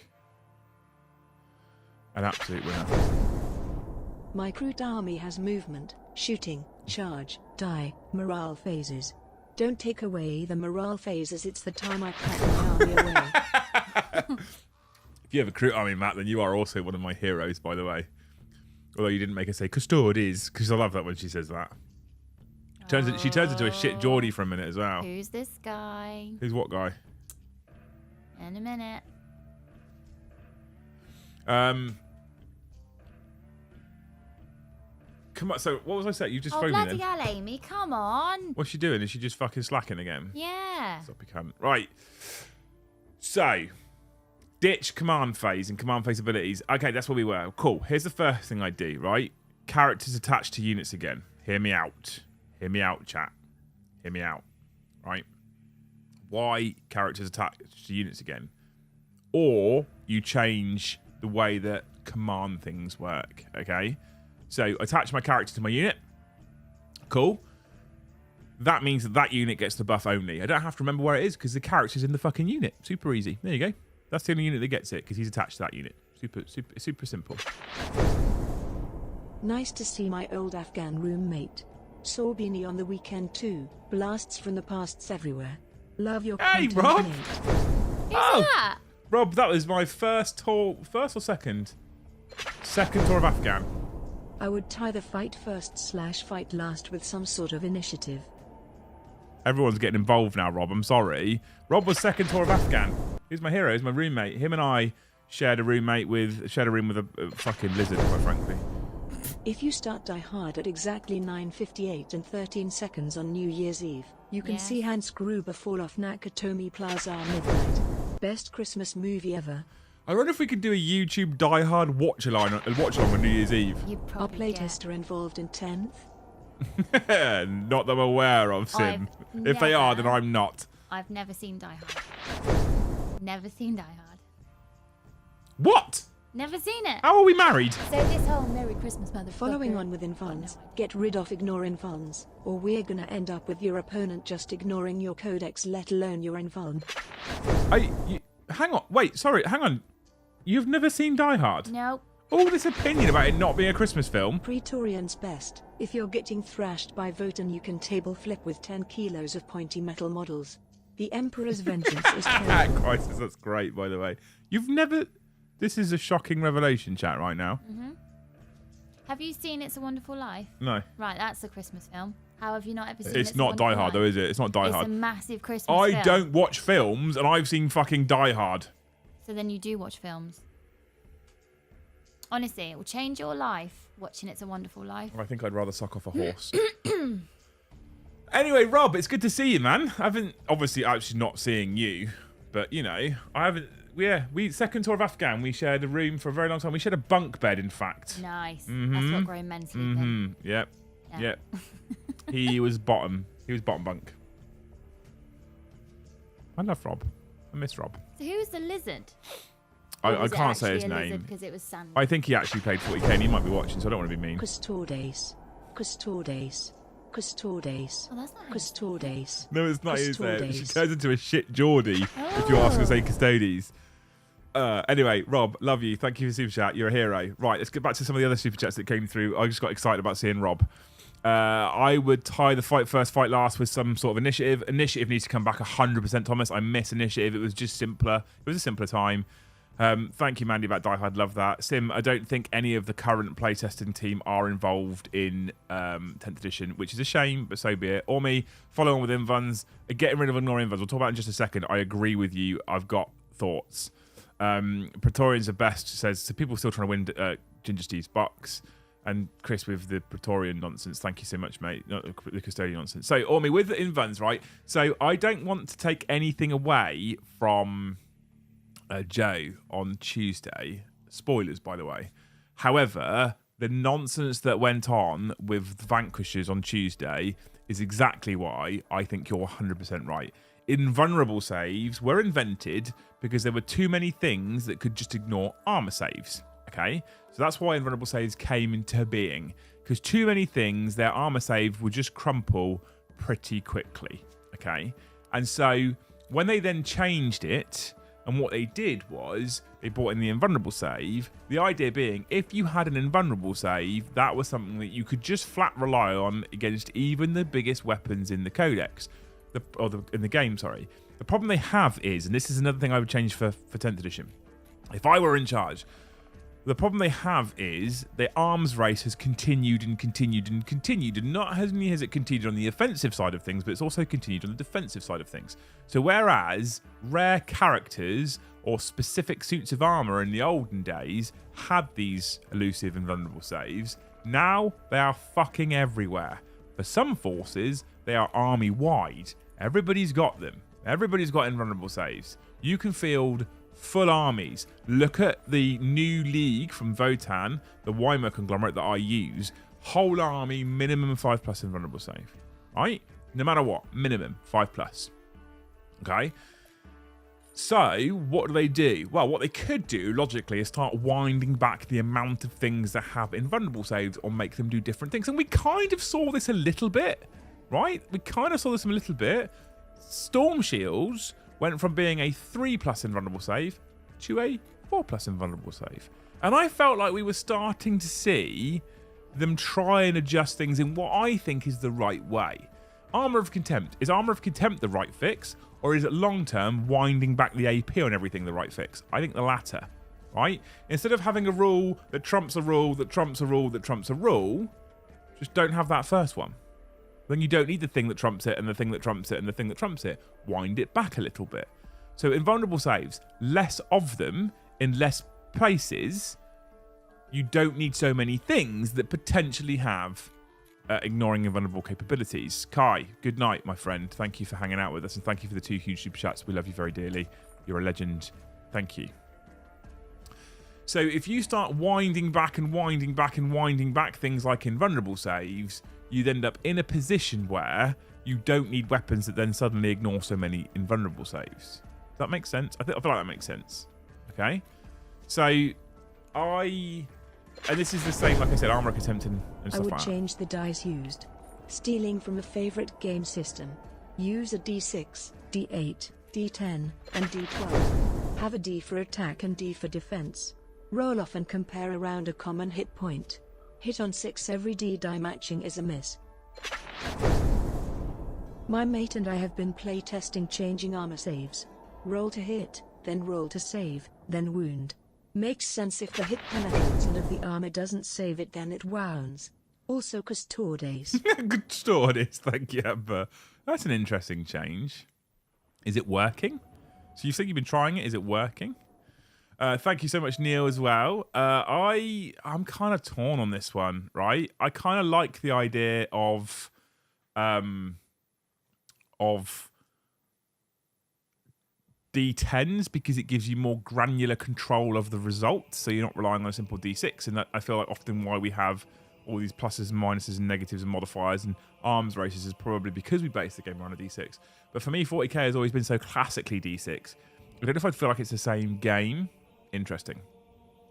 A: An absolute winner.
C: My Kroot army has movement, shooting, charge, die, morale phases. Don't take away the morale phases. It's the time I pack my army away.
A: If you have a Kroot army, Matt, then you are also one of my heroes, by the way. Although you didn't make her say Custodes, because I love that when she says that. She turns into a shit Geordie for a minute as well.
B: Who's this guy?
A: Who's what guy?
B: In a minute.
A: Come on, so what was I saying? You just phoned me
B: bloody
A: then.
B: hell, Amy, come on.
A: What's she doing? Is she just fucking slacking again?
B: Yeah.
A: Stop you cunt. Right. So, ditch command phase and command phase abilities. Okay, that's where we were. Cool. Here's the first thing I do, right? Characters attached to units again. Hear me out. Hear me out, chat. Hear me out. Right? Why characters attached to units again? Or you change the way that command things work, okay? So, attach my character to my unit. Cool. That means that unit gets the buff only. I don't have to remember where it is because the character's in the fucking unit. Super easy. There you go. That's the only unit that gets it because he's attached to that unit. Super simple.
C: Nice to see my old Afghan roommate. Saw Beanie on the weekend too. Blasts from the pasts everywhere. Love your content,
A: Rob.
C: mate.
B: Who's that?
A: Rob, that was my first or second? Second tour of Afghan.
C: I would tie the fight first / fight last with some sort of initiative.
A: Everyone's getting involved now, Rob. I'm sorry. Rob was second tour of Afghan. He's my hero. He's my roommate. Him and I shared a room with a fucking lizard, quite frankly.
C: If you start Die Hard at exactly 9:58 and 13 seconds on New Year's Eve, you can see Hans Gruber fall off Nakatomi Plaza midnight. Best Christmas movie ever. I
A: wonder if we could do a YouTube Die Hard watch-along on New Year's Eve.
C: Our playtests are involved in 10th?
A: Not that I'm aware of, Sim. If they are, then I'm not.
B: I've never seen Die Hard. Never seen Die Hard.
A: What?
B: Never seen it.
A: How are we married?
B: So this whole Merry Christmas motherfucker.
C: Following on with invuns, get rid of ignore invuns, or we're gonna end up with your opponent just ignoring your codex, let alone your invuln.
A: Hang on. Wait, sorry. Hang on. You've never seen Die Hard?
B: Nope.
A: All this opinion about it not being a Christmas film.
C: Praetorian's best. If you're getting thrashed by Votan, you can table flip with 10 kilos of pointy metal models. The Emperor's vengeance is terrible.
A: Christ, that's great, by the way. You've never... This is a shocking revelation, chat, right now.
B: Mm-hmm. Have you seen It's a Wonderful Life?
A: No.
B: Right, that's a Christmas film. How have you not ever seen
A: It's not Die Hard, though, is it? It's not Die Hard.
B: It's a massive Christmas film.
A: I don't watch films, and I've seen fucking Die Hard.
B: So then you do watch films. Honestly, it will change your life watching It's a Wonderful Life.
A: I think I'd rather suck off a horse. Anyway, Rob, it's good to see you, man. I haven't, obviously, actually not seeing you, but, you know, I haven't... Yeah, second tour of Afghan, we shared a room for a very long time. We shared a bunk bed, in fact.
B: Nice. That's what grown men sleep in.
A: Yep. Yeah. He was bottom. He was bottom bunk. I love Rob. I miss Rob.
B: So who's the lizard?
A: I can't say his name.
B: Because it was Sandy.
A: I think he actually paid 40k and he might be watching, so I don't want to be mean.
C: Custodes. Custodes. Custodes.
B: Oh, that's nice.
C: Custodes.
A: No, it's not. Is it?
C: Custodes.
A: She turns into a shit Geordie if you ask her to say Custodes. Anyway, Rob, love you. Thank you for super chat. You're a hero. Right, let's get back to some of the other super chats that came through. I just got excited about seeing Rob. I would tie the fight first, fight last with some sort of initiative. Initiative needs to come back 100%, Thomas. I miss initiative. It was just simpler. It was a simpler time. Thank you, Mandy, about Die Hard. Love that. Sim, I don't think any of the current playtesting team are involved in 10th edition, which is a shame, but so be it. Or me, follow on with Invuns. Getting rid of Ignore Invuns. We'll talk about it in just a second. I agree with you. I've got thoughts. Praetorians are best, says, so people still trying to win Ginger Steve's box. And Chris with the Praetorian nonsense. Thank you so much, mate. Not the custodian nonsense. So, Ormy, with the Invuns, right? So, I don't want to take anything away from Joe on Tuesday. Spoilers, by the way. However, the nonsense that went on with Vanquishers on Tuesday is exactly why I think you're 100% right. Invulnerable saves were invented because there were too many things that could just ignore armor saves. Okay, so that's why invulnerable saves came into being, because too many things, their armor save would just crumple pretty quickly. Okay, and so when they then changed it, and what they did was they brought in the invulnerable save. The idea being, if you had an invulnerable save, that was something that you could just flat rely on against even the biggest weapons in the codex, in the game. Sorry. The problem they have is, and this is another thing I would change for 10th edition, if I were in charge. The problem they have is the arms race has continued and continued and continued. And not only has it continued on the offensive side of things, but it's also continued on the defensive side of things. So whereas rare characters or specific suits of armor in the olden days had these elusive and vulnerable saves, now they are fucking everywhere. For some forces, they are army-wide. Everybody's got them. Everybody's got invulnerable saves. You can field full armies. Look at the new league from Votan, the Weimar conglomerate that I use. Whole army, minimum 5+ invulnerable save. Right? No matter what, minimum 5+. Okay? So, what do? Well, what they could do, logically, is start winding back the amount of things that have invulnerable saves or make them do different things. And we kind of saw this a little bit, right? We kind of saw this a little bit. Storm Shields went from being a 3+ invulnerable save to a 4+ invulnerable save. And I felt like we were starting to see them try and adjust things in what I think is the right way. Armour of Contempt. Is Armour of Contempt the right fix? Or is it long-term winding back the AP on everything the right fix? I think the latter, right? Instead of having a rule that trumps a rule, that trumps a rule, that trumps a rule, just don't have that first one. Then you don't need the thing that trumps it and the thing that trumps it and the thing that trumps it. Wind it back a little bit. So invulnerable saves, less of them in less places. You don't need so many things that potentially have ignoring invulnerable capabilities. Kai, good night, my friend. Thank you for hanging out with us and thank you for the 2 huge super chats. We love you very dearly. You're a legend. Thank you. So if you start winding back and winding back and winding back things like invulnerable saves, you'd end up in a position where you don't need weapons that then suddenly ignore so many invulnerable saves. Does that make sense? I feel like that makes sense. Okay? So, and this is the same, like I said, Armour of Contempt and stuff
C: I would
A: like that.
C: change the dice used. Stealing from a favorite game system. Use a D6, D8, D10, and D12. Have a D for attack and D for defense. Roll off and compare around a common hit point. Hit on 6 every D die matching is a miss. My mate and I have been playtesting changing armor saves. Roll to hit, then roll to save, then wound. Makes sense if the hit penetrates and if the armor doesn't save it then it wounds. Also Custodes.
A: Custodes, thank you, Amber. That's an interesting change. Is it working? So you think you've been trying it, is it working? Thank you so much, Neil, as well. I'm kind of torn on this one, right? I kind of like the idea of D10s because it gives you more granular control of the results, so you're not relying on a simple D6. And that I feel like often why we have all these pluses and minuses and negatives and modifiers and arms races is probably because we base the game around a D6. But for me, 40k has always been so classically D6. I don't know if I'd feel like it's the same game. Interesting.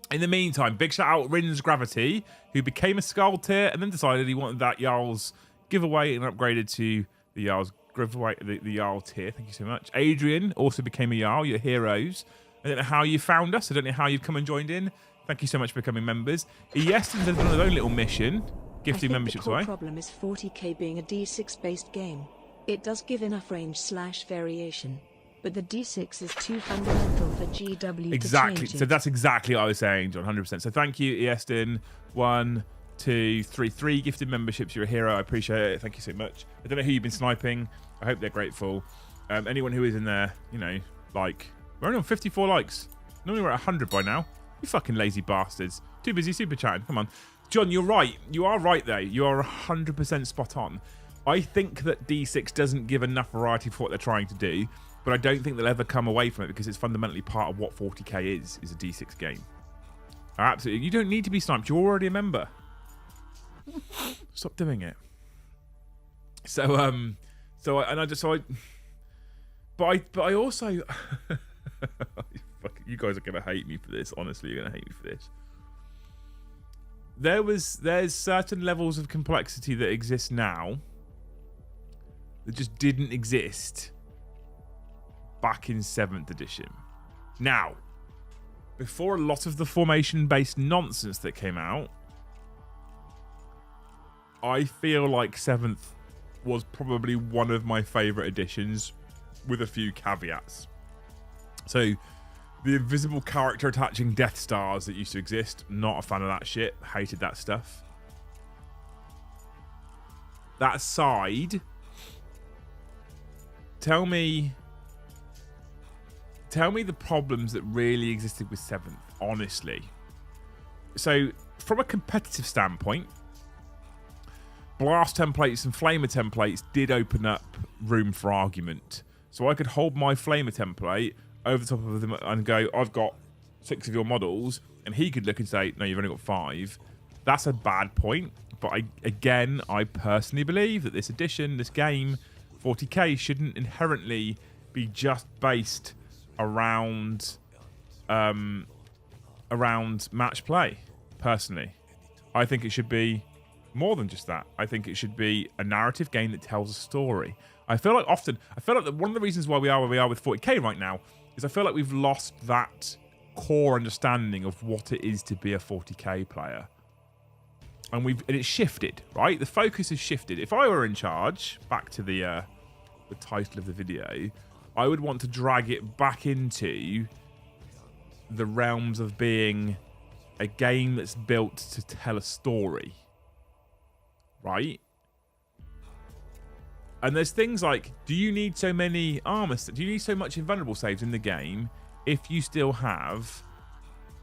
A: In the meantime, big shout out Rin's Gravity, who became a Skull tier and then decided he wanted that Jarl's giveaway and upgraded to the Jarl's giveaway, the Jarl tier. Thank you so much. Adrian also became a Jarl. You're heroes. I don't know how you found us. I don't know how you've come and joined in. Thank you so much for becoming members. Yeston's has done his own little mission. Gifting memberships
C: the core
A: away.
C: problem is 40k being a D6 based game. It does give enough range/variation, but the D6 is too fundamental for GW
A: Exactly.
C: to change it.
A: So that's exactly what I was saying, John. 100%. So thank you, Easton. 1, 2, 3, 3 gifted memberships. You're a hero. I appreciate it. Thank you so much. I don't know who you've been sniping. I hope they're grateful. Anyone who is in there, you know, like, we're only on 54 likes. Normally we're at 100 by now. You fucking lazy bastards. Too busy super chatting. Come on. John, you're right. You are right there. You are 100% spot on. I think that D6 doesn't give enough variety for what they're trying to do, but I don't think they'll ever come away from it because it's fundamentally part of what 40k is a D6 game. Absolutely. You don't need to be sniped. You're already a member. Stop doing it. But I also, you guys are gonna hate me for this. Honestly, you're gonna hate me for this. There's certain levels of complexity that exist now that just didn't exist back in 7th edition. Now, before a lot of the formation-based nonsense that came out, I feel like 7th was probably one of my favourite editions, with a few caveats. So, the invisible character attaching Death Stars that used to exist, not a fan of that shit. Hated that stuff. That aside, tell me the problems that really existed with 7th, honestly. So, from a competitive standpoint, Blast templates and Flamer templates did open up room for argument. So I could hold my Flamer template over the top of them and go, I've got 6 of your models, and he could look and say, no, you've only got 5. That's a bad point. But I personally believe that this edition, this game, 40k, shouldn't inherently be just based around match play. Personally, I think it should be more than just that. I think it should be a narrative game that tells a story. I feel like that one of the reasons why we are where we are with 40k right now is I feel like we've lost that core understanding of what it is to be a 40k player. And it's shifted, right? The focus has shifted. If I were in charge, back to the title of the video, I would want to drag it back into the realms of being a game that's built to tell a story, right? And there's things like, do you need so many armor? Do you need so much invulnerable saves in the game if you still have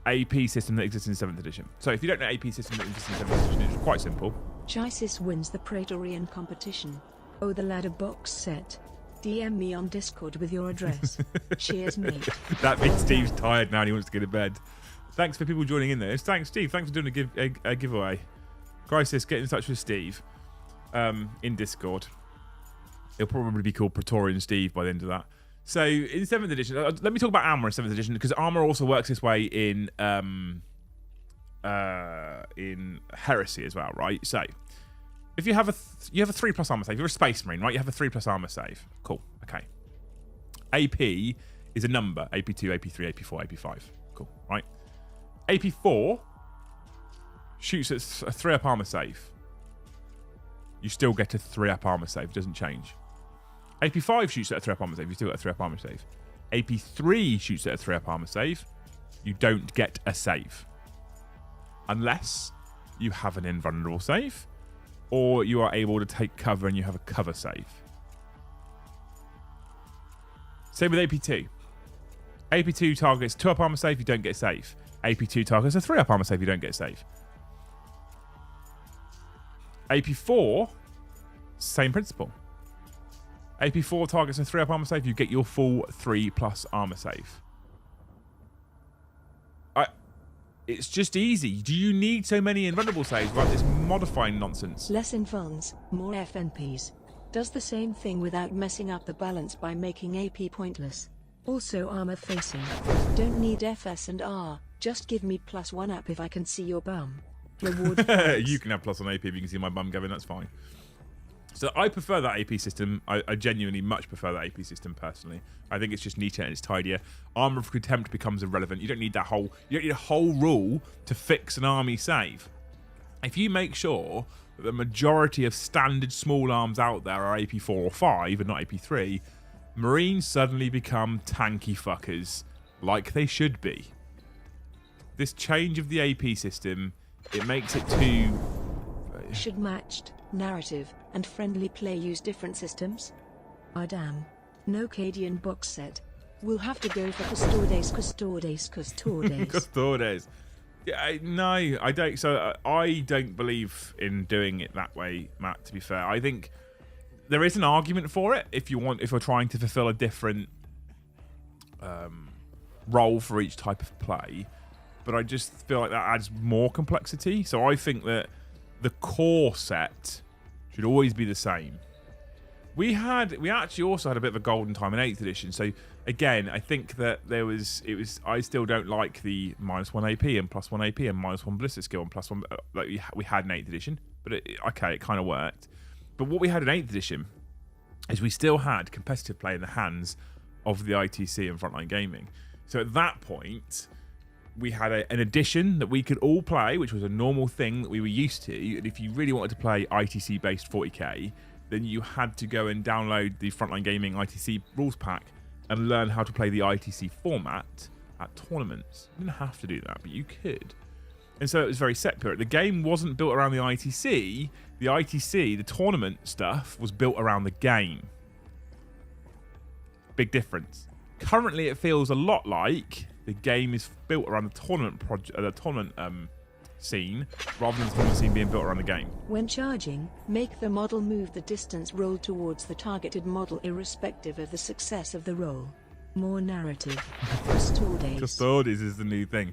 A: AP system that exists in 7th edition? So if you don't know AP system that exists in 7th edition, it's quite simple.
C: Chisis wins the Praetorian competition. Oh, the ladder box set. DM me on Discord with your address. Cheers, mate.
A: That means Steve's tired now and he wants to go to bed. Thanks for people joining in there. Thanks, Steve. Thanks for doing a giveaway. Crisis, get in touch with Steve in Discord. It'll probably be called Praetorian Steve by the end of that. So in 7th edition, let me talk about armor in 7th edition, because armor also works this way in Heresy as well, right? So if you have a 3+ armor save, you're a Space Marine, right? You have a 3+ armor save. Cool. Okay. AP is a number. AP2, AP3, AP4, AP5. Cool. Right. AP4 shoots at a 3-up armor save. You still get a 3-up armor save. It doesn't change. AP5 shoots at a 3-up armor save. You still get a 3-up armor save. AP3 shoots at a 3-up armor save. You don't get a save. Unless you have an invulnerable save, or you are able to take cover and you have a cover save. Same with AP2. AP2 targets 2-up armor save, you don't get a save. AP2 targets a 3-up armor save, you don't get a save. AP4, same principle. AP4 targets a 3-up armor save, you get your full 3+ armor save. It's just easy. Do you need so many invulnerable saves? Right, this modifying nonsense.
C: Less invuls, more FNPs. Does the same thing without messing up the balance by making AP pointless. Also armor facing. Don't need FS and R. Just give me +1 up if I can see your bum. Reward
A: You can have +1 AP if you can see my bum, Gavin. That's fine. So I prefer that AP system. I genuinely much prefer that AP system personally. I think it's just neater and it's tidier. Armor of Contempt becomes irrelevant. You don't need a whole rule to fix an army save. If you make sure the majority of standard small arms out there are AP4 or 5 and not AP3, Marines suddenly become tanky fuckers like they should be. This change of the AP system, it makes it too...
C: Should matched, narrative, and friendly play use different systems? Ah damn. No Cadian box set. We'll have to go for Custodes.
A: Custodes. Yeah, no, I don't. So I don't believe in doing it that way, Matt, to be fair. I think there is an argument for it if you're trying to fulfill a different role for each type of play. But I just feel like that adds more complexity. So I think that the core set should always be the same. We actually also had a bit of a golden time in 8th edition. So again, I think that I still don't like the -1 AP and +1 AP and -1 ballistic skill and +1 like we had in 8th edition. But it kind of worked. But what we had in 8th edition is we still had competitive play in the hands of the ITC and Frontline Gaming. So at that point, we had an edition that we could all play, which was a normal thing that we were used to. And if you really wanted to play ITC-based 40k, then you had to go and download the Frontline Gaming ITC rules pack and learn how to play the ITC format at tournaments. You didn't have to do that, but you could. And so it was very separate. The game wasn't built around the ITC. The ITC, the tournament stuff, was built around the game. Big difference. Currently, it feels a lot like the game is built around the tournament scene rather than the tournament scene being built around the game.
C: When charging, make the model move the distance rolled towards the targeted model irrespective of the success of the roll. More narrative.
A: Custodes is the new thing.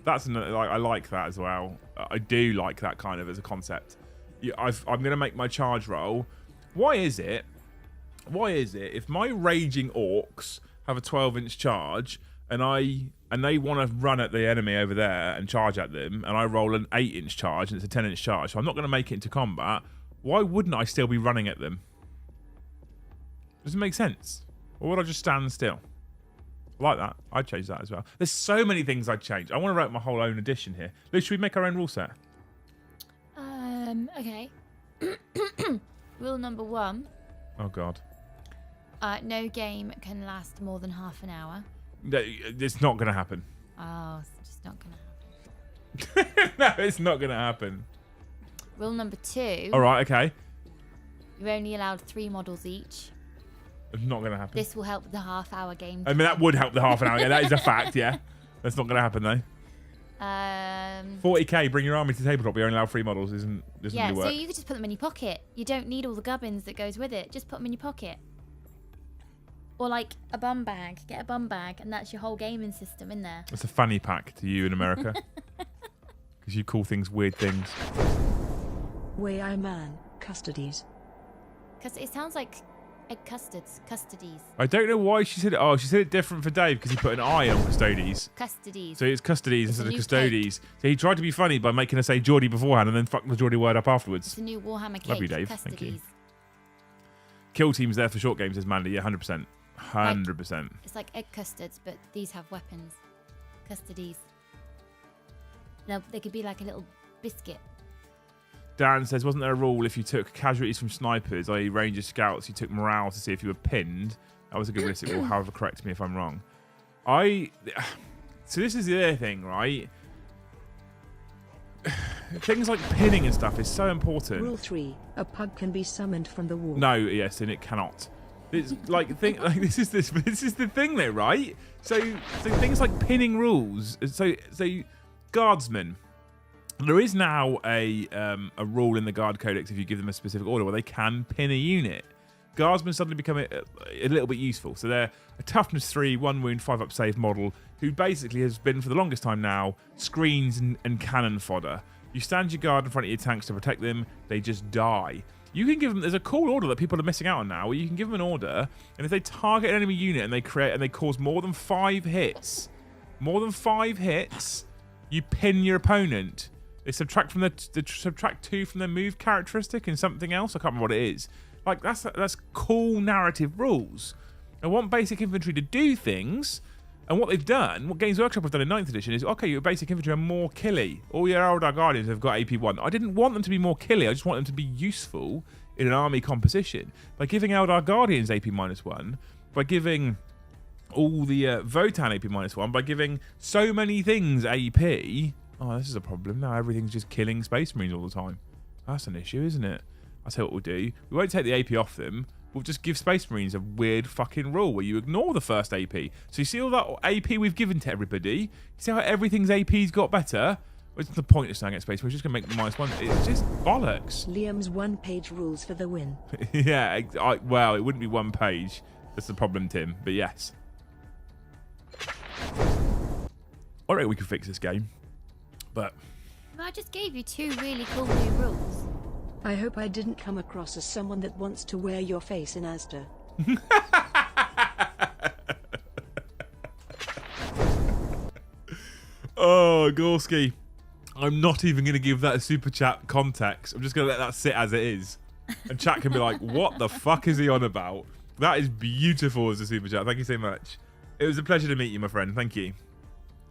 A: I like that as well. I do like that kind of as a concept. I'm going to make my charge roll. Why is it if my raging orcs have a 12-inch charge and they want to run at the enemy over there and charge at them, and I roll an 8-inch charge and it's a 10-inch charge, so I'm not going to make it into combat, why wouldn't I still be running at them? Does it make sense? Or would I just stand still? I like that. I'd change that as well. There's so many things I'd change. I want to write my whole own edition here. Liz, should we make our own rule set?
B: Okay. Rule number 1.
A: Oh, God.
B: No game can last more than half an hour.
A: No, it's not going to happen.
B: Oh, it's just not going to happen.
A: No, it's not going to happen.
B: Rule number 2.
A: All right, okay.
B: You're only allowed 3 models each.
A: It's not going to happen.
B: This will help the half-hour game.
A: I mean, that would help the half an hour. Yeah, that is a fact, yeah. That's not going to happen, though. 40k, bring your army to tabletop. We only allow 3 models. Doesn't really work.
B: So you could just put them in your pocket. You don't need all the gubbins that goes with it. Just put them in your pocket. Or like a bum bag. Get a bum bag, and that's your whole gaming system in there.
A: It's a fanny pack to you in America. Because you call things weird things.
C: Way I man, custodies.
B: Because it sounds like egg custards. Custodies.
A: I don't know why she said it. Oh, she said it different for Dave because he put an I on custodies.
B: Custodies.
A: So it's custodies instead of custodies. So he tried to be funny by making us say Geordie beforehand and then fuck the Geordie word up afterwards.
B: It's a new Warhammer cake.
A: Love you, Dave.
B: Custodies.
A: Thank you. Kill teams there for short games, says Mandy. Yeah, 100%. 100%.
B: It's like egg custards, but these have weapons. Custodies. Now, they could be like a little biscuit.
A: Dan says, wasn't there a rule if you took casualties from snipers, i.e. Ranger scouts, you took morale to see if you were pinned? That was a good realistic rule. However, correct me if I'm wrong. So this is the other thing, right? Things like pinning and stuff is so important.
C: Rule 3. A pug can be summoned from the wall.
A: No, yes, and it cannot. It's this is the thing though, right? So things like pinning rules. So guardsmen. There is now a rule in the Guard Codex if you give them a specific order where they can pin a unit. Guardsmen suddenly become a little bit useful. So they're a toughness 3, 1 wound, 5 up save model who basically has been for the longest time now screens and cannon fodder. You stand your guard in front of your tanks to protect them. They just die. You can give them. There's a cool order that people are missing out on now, where you can give them an order, and if they target an enemy unit and they cause more than 5 hits, you pin your opponent. They subtract from subtract 2 from their move characteristic and something else. I can't remember what it is. Like that's cool narrative rules. I want basic infantry to do things, And what they've done, what Games Workshop have done in 9th edition is, okay, your basic infantry are more killy. All your Eldar Guardians have got AP 1. I didn't want them to be more killy. I just want them to be useful in an army composition. By giving Eldar Guardians AP -1, by giving all the Votan AP -1, by giving so many things AP. Oh, this is a problem. Now everything's just killing Space Marines all the time. That's an issue, isn't it? I'll tell you what we'll do. We won't take the AP off them. We'll just give Space Marines a weird fucking rule where you ignore the first AP. So you see all that AP we've given to everybody? You see how everything's AP's got better? What's the point of saying at Space Marines? We're just going to make them -1. It's just bollocks.
C: Liam's one-page rules for the win.
A: Yeah, well, it wouldn't be 1 page. That's the problem, Tim. But yes. I reckon we can fix this game. But
B: I just gave you 2 really cool new rules.
C: I hope I didn't come across as someone that wants to wear your face in Asda.
A: Oh, Gorski. I'm not even going to give that a super chat context. I'm just going to let that sit as it is. And chat can be like, what the fuck is he on about? That is beautiful as a super chat. Thank you so much. It was a pleasure to meet you, my friend. Thank you.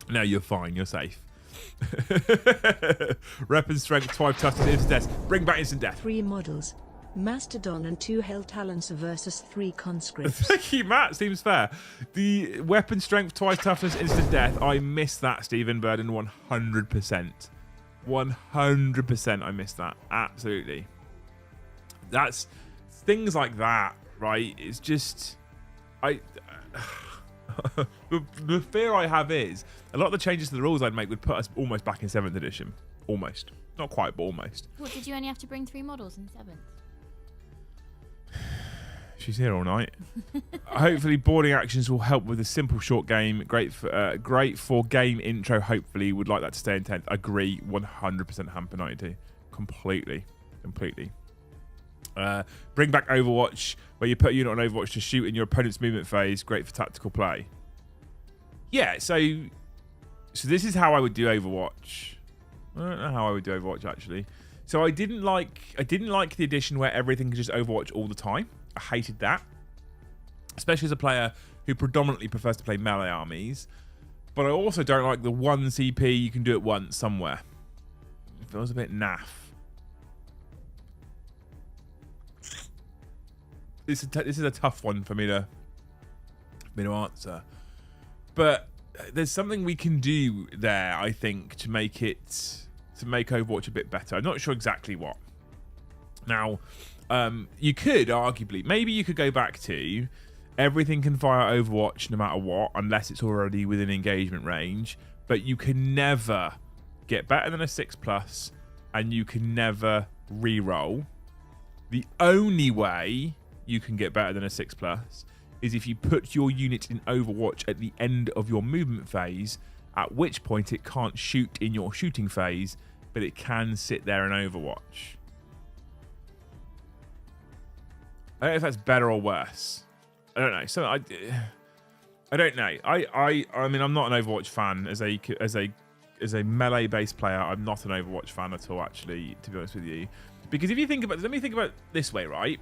A: No, you're fine. You're safe. Rep and strength, 12 touches, instant death. Bring back instant death.
C: 3 models. Mastodon and 2 Hell Talents versus 3 conscripts.
A: Thank you, Matt. Seems fair. The weapon strength, twice toughness, instant death. I missed that, Stephen Burden, 100%. 100% I missed that. Absolutely. That's things like that, right? It's just... the fear I have is a lot of the changes to the rules I'd make would put us almost back in 7th edition. Almost. Not quite, but almost.
B: What, did you only have to bring 3 models in 7th?
A: She's here all night. Hopefully boarding actions will help with a simple short game. Great for game intro, hopefully. Would like that to stay in 10th. Agree, 100% Hamper 92. Completely. Bring back Overwatch, where you put a unit on Overwatch to shoot in your opponent's movement phase. Great for tactical play. Yeah, so this is how I would do Overwatch. I don't know how I would do Overwatch, actually. So I didn't like the edition where everything is just Overwatch all the time. I hated that, especially as a player who predominantly prefers to play melee armies. But I also don't like the 1 CP you can do it once somewhere. It feels a bit naff. This is a tough one for me to answer. But there's something we can do there, I think, to make Overwatch a bit better. I'm not sure exactly what. Now, you could arguably, maybe you could go back to everything can fire Overwatch no matter what, unless it's already within engagement range. But you can never get better than a 6+, and you can never re-roll. The only way you can get better than a 6+ is if you put your unit in Overwatch at the end of your movement phase, at which point it can't shoot in your shooting phase, but it can sit there in Overwatch. I don't know if that's better or worse. I don't know. So I don't know. I mean, I'm not an Overwatch fan as a melee based player. I'm not an Overwatch fan at all, actually, to be honest with you. Because if you think about, let me think about it this way, right?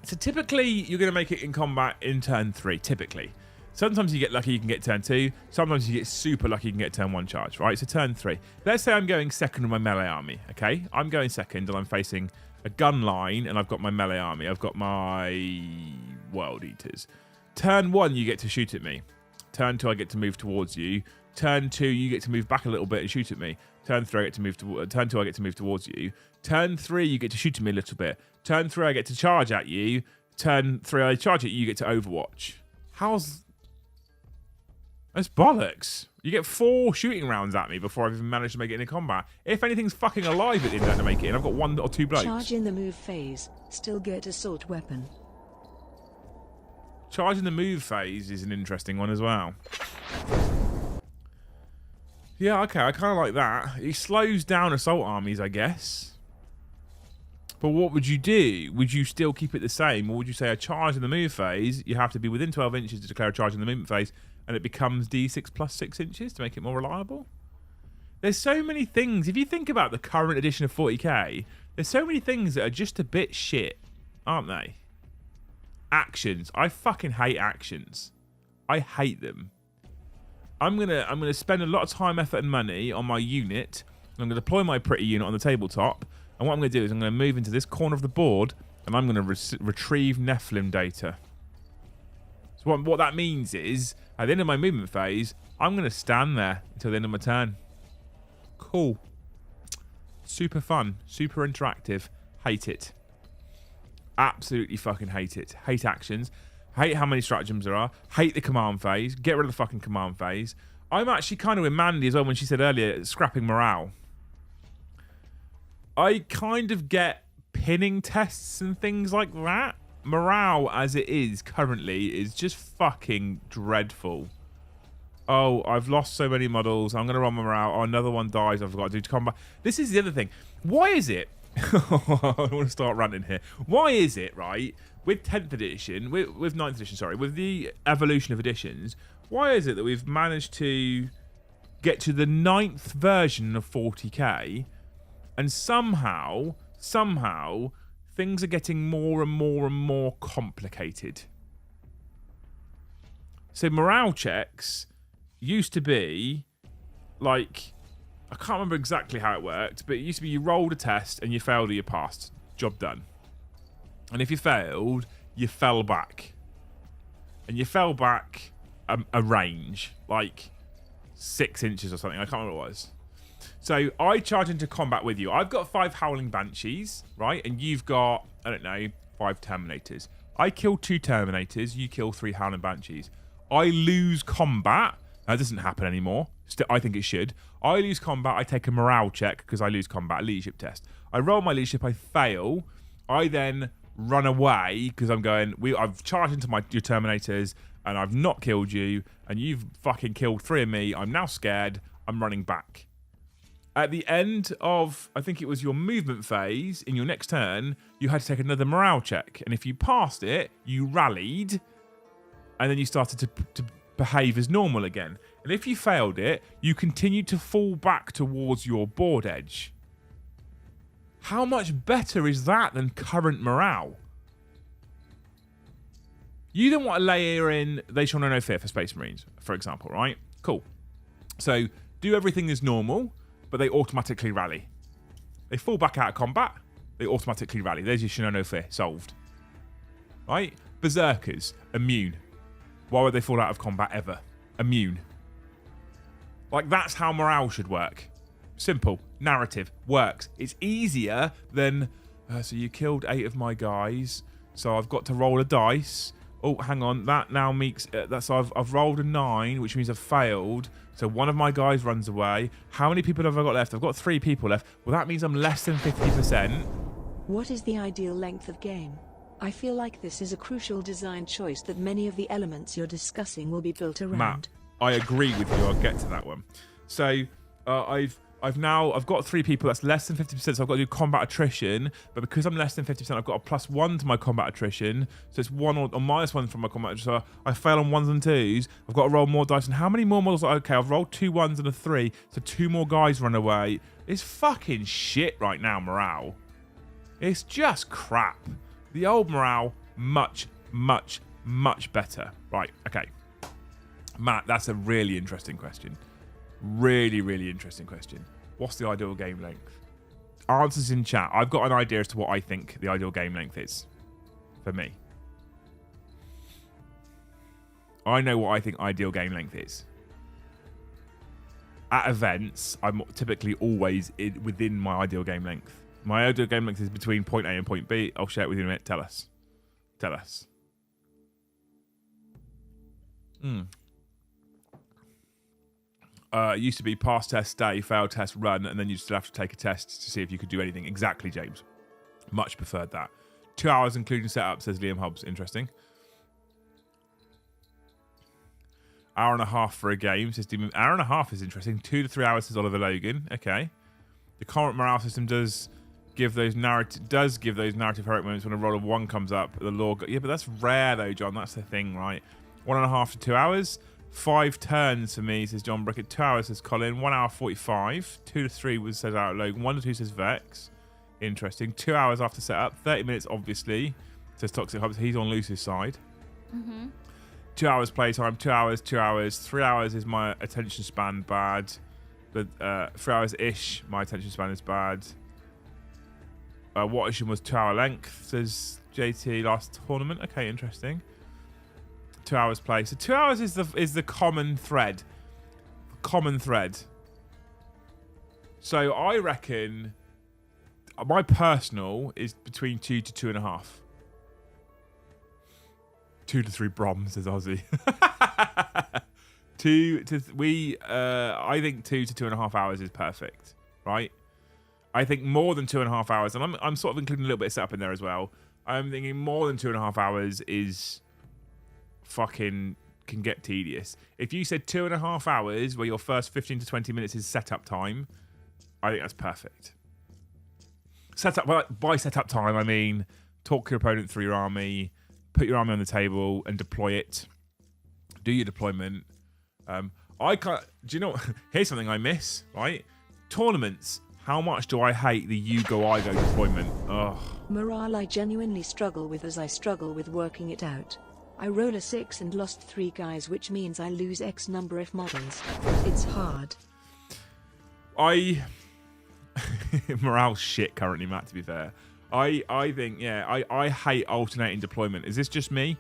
A: So typically, you're going to make it in combat in turn 3, typically. Sometimes you get lucky, you can get turn 2. Sometimes you get super lucky, you can get turn 1 charge, right? So turn 3. Let's say I'm going second with my melee army, okay? I'm going second and I'm facing a gun line and I've got my melee army. I've got my World Eaters. Turn 1, you get to shoot at me. Turn 2, I get to move towards you. Turn 2, you get to move back a little bit and shoot at me. Turn 3, I get to move to, turn 2, I get to move towards you. Turn 3, you get to shoot at me a little bit. Turn 3, I get to charge at you. Turn 3, I charge at you, you get to Overwatch. That's bollocks. You get 4 shooting rounds at me before I've even managed to make it into combat. If anything's fucking alive at the end to make it in, I've got 1 or 2 blokes.
C: Charge in the move phase. Still get assault weapon.
A: Charge in the move phase is an interesting one as well. Yeah, okay, I kind of like that. It slows down assault armies, I guess. But what would you do? Would you still keep it the same? Or would you say a charge in the move phase, you have to be within 12 inches to declare a charge in the movement phase, and it becomes D6 plus 6 inches to make it more reliable? There's so many things. If you think about the current edition of 40k, there's so many things that are just a bit shit, aren't they? Actions. I fucking hate actions. I hate them. I'm gonna spend a lot of time, effort, and money on my unit. And I'm gonna deploy my pretty unit on the tabletop. And what I'm gonna do is I'm gonna move into this corner of the board, and I'm gonna retrieve Nephilim data. So what that means is, at the end of my movement phase, I'm gonna stand there until the end of my turn. Cool. Super fun. Super interactive. Hate it. Absolutely fucking hate it. Hate actions. Hate how many stratagems there are. Hate the command phase. Get rid of the fucking command phase. I'm actually kind of with Mandy as well when she said earlier, scrapping morale. I kind of get pinning tests and things like that. Morale as it is currently is just fucking dreadful. Oh, I've lost so many models. I'm going to run my morale. Oh, another one dies. I've got to do combat. This is the other thing. Why is it? I don't want to start ranting here. Why is it, right, with 10th edition, with 9th edition, sorry, with the evolution of editions, why is it that we've managed to get to the 9th version of 40k and somehow, things are getting more and more and more complicated? So morale checks used to be like, I can't remember exactly how it worked, but it used to be you rolled a test and you failed or you passed. Job done. And if you failed, you fell back. And you fell back a range, like 6 inches or something. I can't remember what it was. So I charge into combat with you. I've got 5 Howling Banshees, right? And you've got, I don't know, 5 Terminators. I kill 2 Terminators. You kill 3 Howling Banshees. I lose combat. That doesn't happen anymore. I think it should. I lose combat. I take a morale check because I lose combat. Leadership test. I roll my leadership. I fail. I then run away because I'm going. I've charged into your Terminators and I've not killed you, and you've fucking killed 3 of me. I'm now scared. I'm running back. At the end of, I think it was your movement phase, in your next turn, you had to take another morale check, and if you passed it, you rallied, and then you started to behave as normal again. And if you failed it, you continued to fall back towards your board edge. How much better is that than current morale? You don't want to layer in They Shall Know No Fear for Space Marines, for example, right? Cool. So do everything as normal, but they automatically rally. They fall back out of combat, they automatically rally. There's your Shall Know No Fear, solved. Right? Berserkers, immune. Why would they fall out of combat ever? Immune. Like, that's how morale should work. Simple. Narrative. Works. It's easier than, so you killed 8 of my guys, so I've got to roll a dice. Oh, hang on. That now makes... so I've rolled a 9, which means I've failed. So one of my guys runs away. How many people have I got left? I've got 3 people left. Well, that means I'm less than 50%.
C: What is the ideal length of game? I feel like this is a crucial design choice that many of the elements you're discussing will be built around.
A: Matt, I agree with you. I'll get to that one. So I've got 3 people. That's less than 50%. So I've got to do combat attrition. But because I'm less than 50%, I've got a +1 to my combat attrition. So it's 1 or -1 from my combat attrition. So I fail on 1s and 2s. I've got to roll more dice. And how many more models? Okay, I've rolled 2 1s and a 3. So 2 more guys run away. It's fucking shit right now, morale. It's just crap. The old morale, much, much, much better. Right, okay. Matt, that's a really interesting question. Really, really interesting question. What's the ideal game length? Answers in chat. I've got an idea as to what I think the ideal game length is for me. I know what I think ideal game length is. At events, I'm typically always within my ideal game length. My ideal game length is between point A and point B. I'll share it with you in a minute. Tell us. Tell us. It used to be pass test, stay, fail test, run, and then you still have to take a test to see if you could do anything. Exactly, James. Much preferred that. 2 hours including setup, says Liam Hobbs. Interesting. Hour and a half for a game, says Demon. Hour and a half is interesting. 2 to 3 hours, says Oliver Logan. Okay. The current morale system does give those narrative heroic moments when a roll of 1 comes up. The law, yeah, but that's rare though, John. That's the thing, right? 1.5 to 2 hours. 5 turns for me, says John Brickett. 2 hours, says Colin. 1 hour 45. 2 to 3 says out Logan. 1 to 2 says Vex. Interesting. 2 hours after setup. 30 minutes, obviously, says Toxic Hubs. He's on Lucy's side. 2 hours playtime, 2 hours, 2 hours. 3 hours is my attention span bad. The 3 hours-ish, my attention span is bad. Watching was 2 hour length, says JT last tournament. Okay, interesting. 2 hours play. So 2 hours is the common thread. Common thread. So I reckon my personal is between 2 to 2.5. 2 to 3 Broms, says Ozzy. I think 2 to 2.5 hours is perfect, right? I think more than 2.5 hours, and I'm sort of including a little bit of setup in there as well. I'm thinking more than 2.5 hours is fucking can get tedious. If you said 2.5 hours where your first 15 to 20 minutes is setup time, I think that's perfect. By setup time, I mean talk your opponent through your army, put your army on the table and deploy it. Do your deployment. I can't. Do you know? Here's something I miss. Right, tournaments. How much do I hate the you go I go deployment? Ugh.
C: Morale I genuinely struggle with as I struggle with working it out. I roll a 6 and lost 3 guys, which means I lose X number of models. It's hard.
A: Morale's shit currently, Matt, to be fair. I think, yeah, I hate alternating deployment. Is this just me?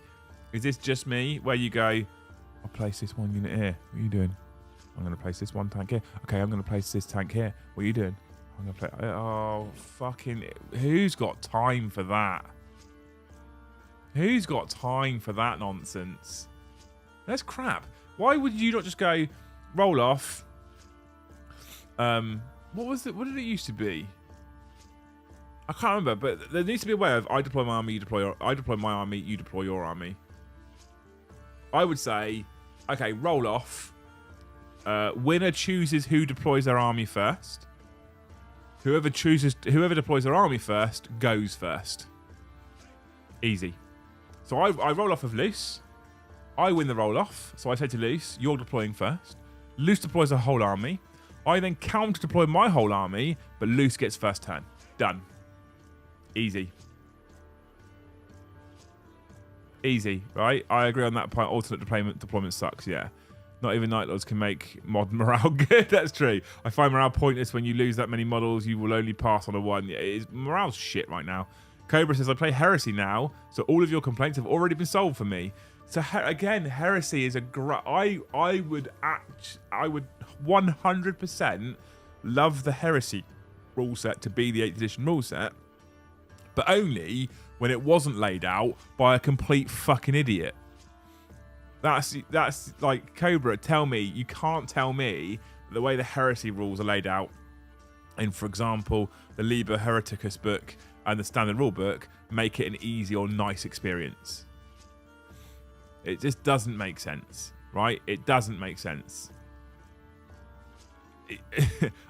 A: Is this just me? Where you go, I'll place this one unit here. What are you doing? I'm going to place this one tank here. Okay, I'm going to place this tank here. What are you doing? I'm going to play... Oh, fucking... Who's got time for that? Who's got time for that nonsense? That's crap. Why would you not just go, roll off? What was it? What did it used to be? I can't remember, but there needs to be a way of I deploy my army, you deploy your, I deploy my army, you deploy your army. I would say, okay, roll off. Winner chooses who deploys their army first. Whoever deploys their army first goes first. Easy. So I roll off of Luce. I win the roll off. So I say to Luce, you're deploying first. Luce deploys a whole army. I then counter deploy my whole army, but Luce gets first turn. Done. Easy. Easy, right? I agree on that point. Alternate deployment sucks, yeah. Not even Night Lords can make mod morale good. That's true. I find morale pointless when you lose that many models. You will only pass on a 1. Yeah, morale's shit right now. Cobra says, I play Heresy now, so all of your complaints have already been solved for me. So again, Heresy is I would 100% love the Heresy rule set to be the 8th edition rule set, but only when it wasn't laid out by a complete fucking idiot. That's like, Cobra, tell me, you can't tell me the way the Heresy rules are laid out in, for example, the Liber Hereticus book and the standard rule book make it an easy or nice experience. It just doesn't make sense, right? It doesn't make sense.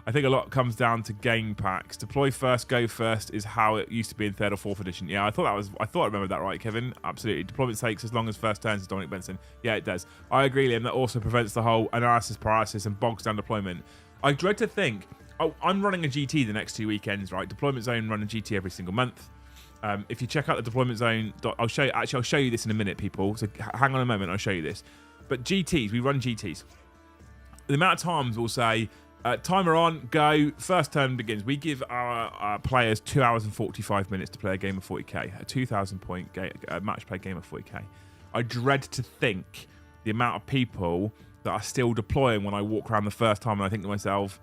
A: I think a lot comes down to game packs. Deploy first, go first is how it used to be in 3rd or 4th edition. Yeah, I thought I remembered that right, Kevin. Absolutely. Deployment takes as long as first turns, as Dominic Benson. Yeah, it does. I agree, Liam. That also prevents the whole analysis paralysis and bogs down deployment. I dread to think. Oh, I'm running a GT the next 2 weekends, right? Deployment Zone run a GT every single month. If you check out the Deployment Zone, I'll show you this in a minute, people. So hang on a moment, I'll show you this. But GTs, we run GTs. The amount of times we'll say, timer on, go, first turn begins. We give our players 2 hours and 45 minutes to play a game of 40k, a 2,000 point match play game of 40k. I dread to think the amount of people that are still deploying when I walk around the first time and I think to myself,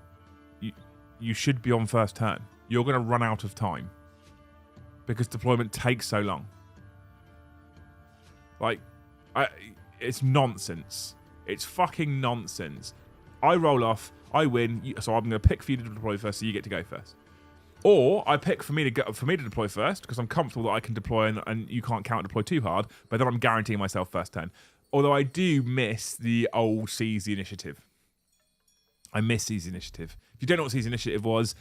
A: you should be on first turn. You're going to run out of time because deployment takes so long. Like, it's nonsense. It's fucking nonsense. I roll off, I win, so I'm going to pick for you to deploy first, so you get to go first. Or I pick for me to deploy first because I'm comfortable that I can deploy and you can't counter deploy too hard, but then I'm guaranteeing myself first turn. Although I do miss the old seize the initiative. I miss seize the initiative. If you don't know what seize the initiative was,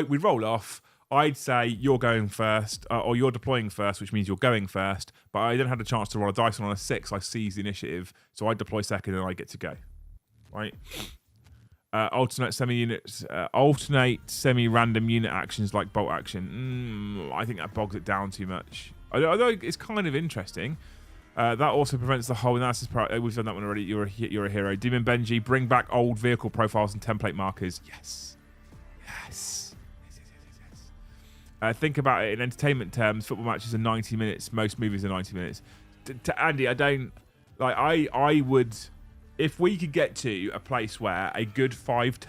A: we'd roll off. I'd say you're going first, or you're deploying first, which means you're going first. But I then had a chance to roll a dice, and on a 6, I seize the initiative, so I deploy second, and I get to go. Right? Alternate semi-random unit actions like bolt action. I think that bogs it down too much. Although it's kind of interesting. That also prevents the whole analysis part. We've done that one already. You're a hero. Demon Benji, bring back old vehicle profiles and template markers. Yes. Think about it in entertainment terms. Football matches are 90 minutes. Most movies are 90 minutes. To Andy, I don't like. I would, if we could get to a place where a good 5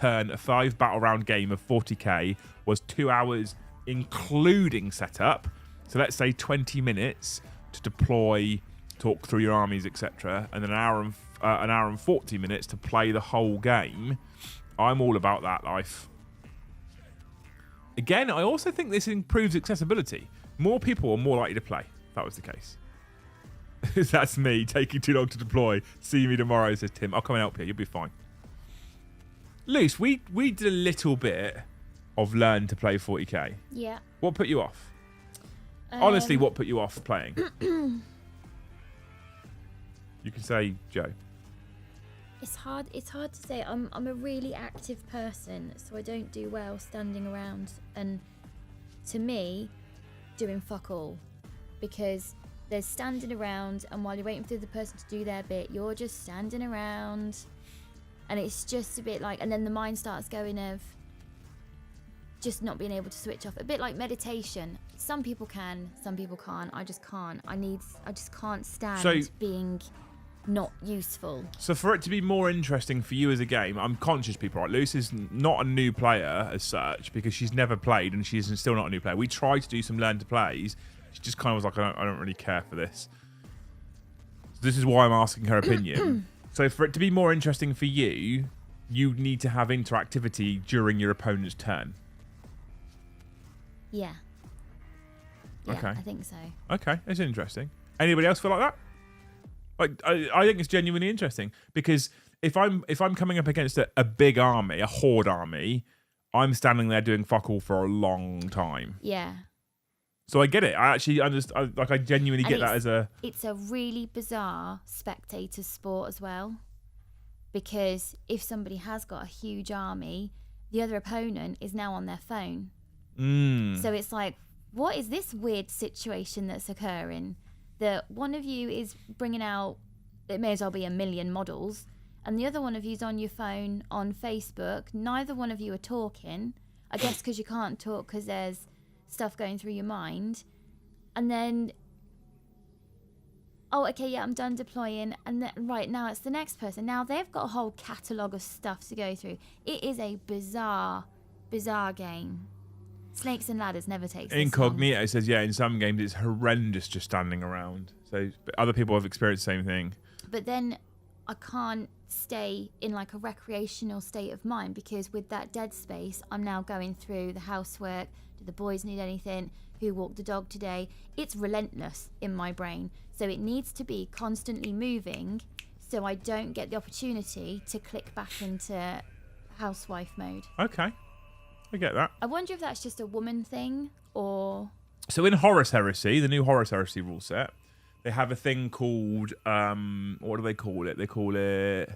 A: battle round game of 40k was 2 hours including setup. So let's say 20 minutes to deploy, talk through your armies, etc., and then an hour and 40 minutes to play the whole game. I'm all about that life. Again, I also think this improves accessibility. More people are more likely to play, if that was the case. That's me, taking too long to deploy. See me tomorrow, says Tim. I'll come and help you. You'll be fine. Luce, we did a little bit of learn to play 40k.
B: Yeah.
A: What put you off? Honestly, what put you off playing? You can say Joe.
B: It's hard to say. I'm a really active person, so I don't do well standing around and, to me, doing fuck all, because there's standing around, and while you're waiting for the other person to do their bit, you're just standing around, and it's just a bit like, and then the mind starts going of just not being able to switch off. A bit like meditation. Some people can, some people can't. I just can't. I just can't stand being not useful.
A: So for it to be more interesting for you as a game, I'm conscious, people, right? Luce is not a new player as such because she's never played and she's still not a new player. We tried to do some learn to plays. She just kind of was like, I don't really care for this. So this is why I'm asking her opinion. So for it to be more interesting for you, you need to have interactivity during your opponent's turn.
B: Yeah.
A: Okay.
B: I think so.
A: Okay, that's interesting. Anybody else feel like that? Like, I think it's genuinely interesting because if I'm coming up against a big army, a horde army, I'm standing there doing fuck all for a long time.
B: Yeah.
A: So I get it. I actually understand. I genuinely get that as a.
B: It's a really bizarre spectator sport as well, because if somebody has got a huge army, the other opponent is now on their phone. So it's like, what is this weird situation that's occurring? That one of you is bringing out, it may as well be 1 million models, and the other one of you's on your phone on Facebook. Neither one of you are talking, I guess because you can't talk because there's stuff going through your mind. And then, oh, okay, yeah, I'm done deploying, and then right now it's the next person. Now they've got a whole catalogue of stuff to go through. It is a bizarre game. Snakes and Ladders never takes this
A: Incognito
B: long.
A: says, yeah, in some games it's horrendous just standing around. So but other people have experienced the same thing.
B: But then I can't stay in like a recreational state of mind, because with that dead space, I'm now going through the housework. Do the boys need anything? Who walked the dog today? It's relentless in my brain. So it needs to be constantly moving so I don't get the opportunity to click back into housewife mode.
A: Okay. I get that.
B: I wonder if that's just a woman thing or...
A: So in Horus Heresy, the new Horus Heresy rule set, they have a thing called, what do they call it? They call it,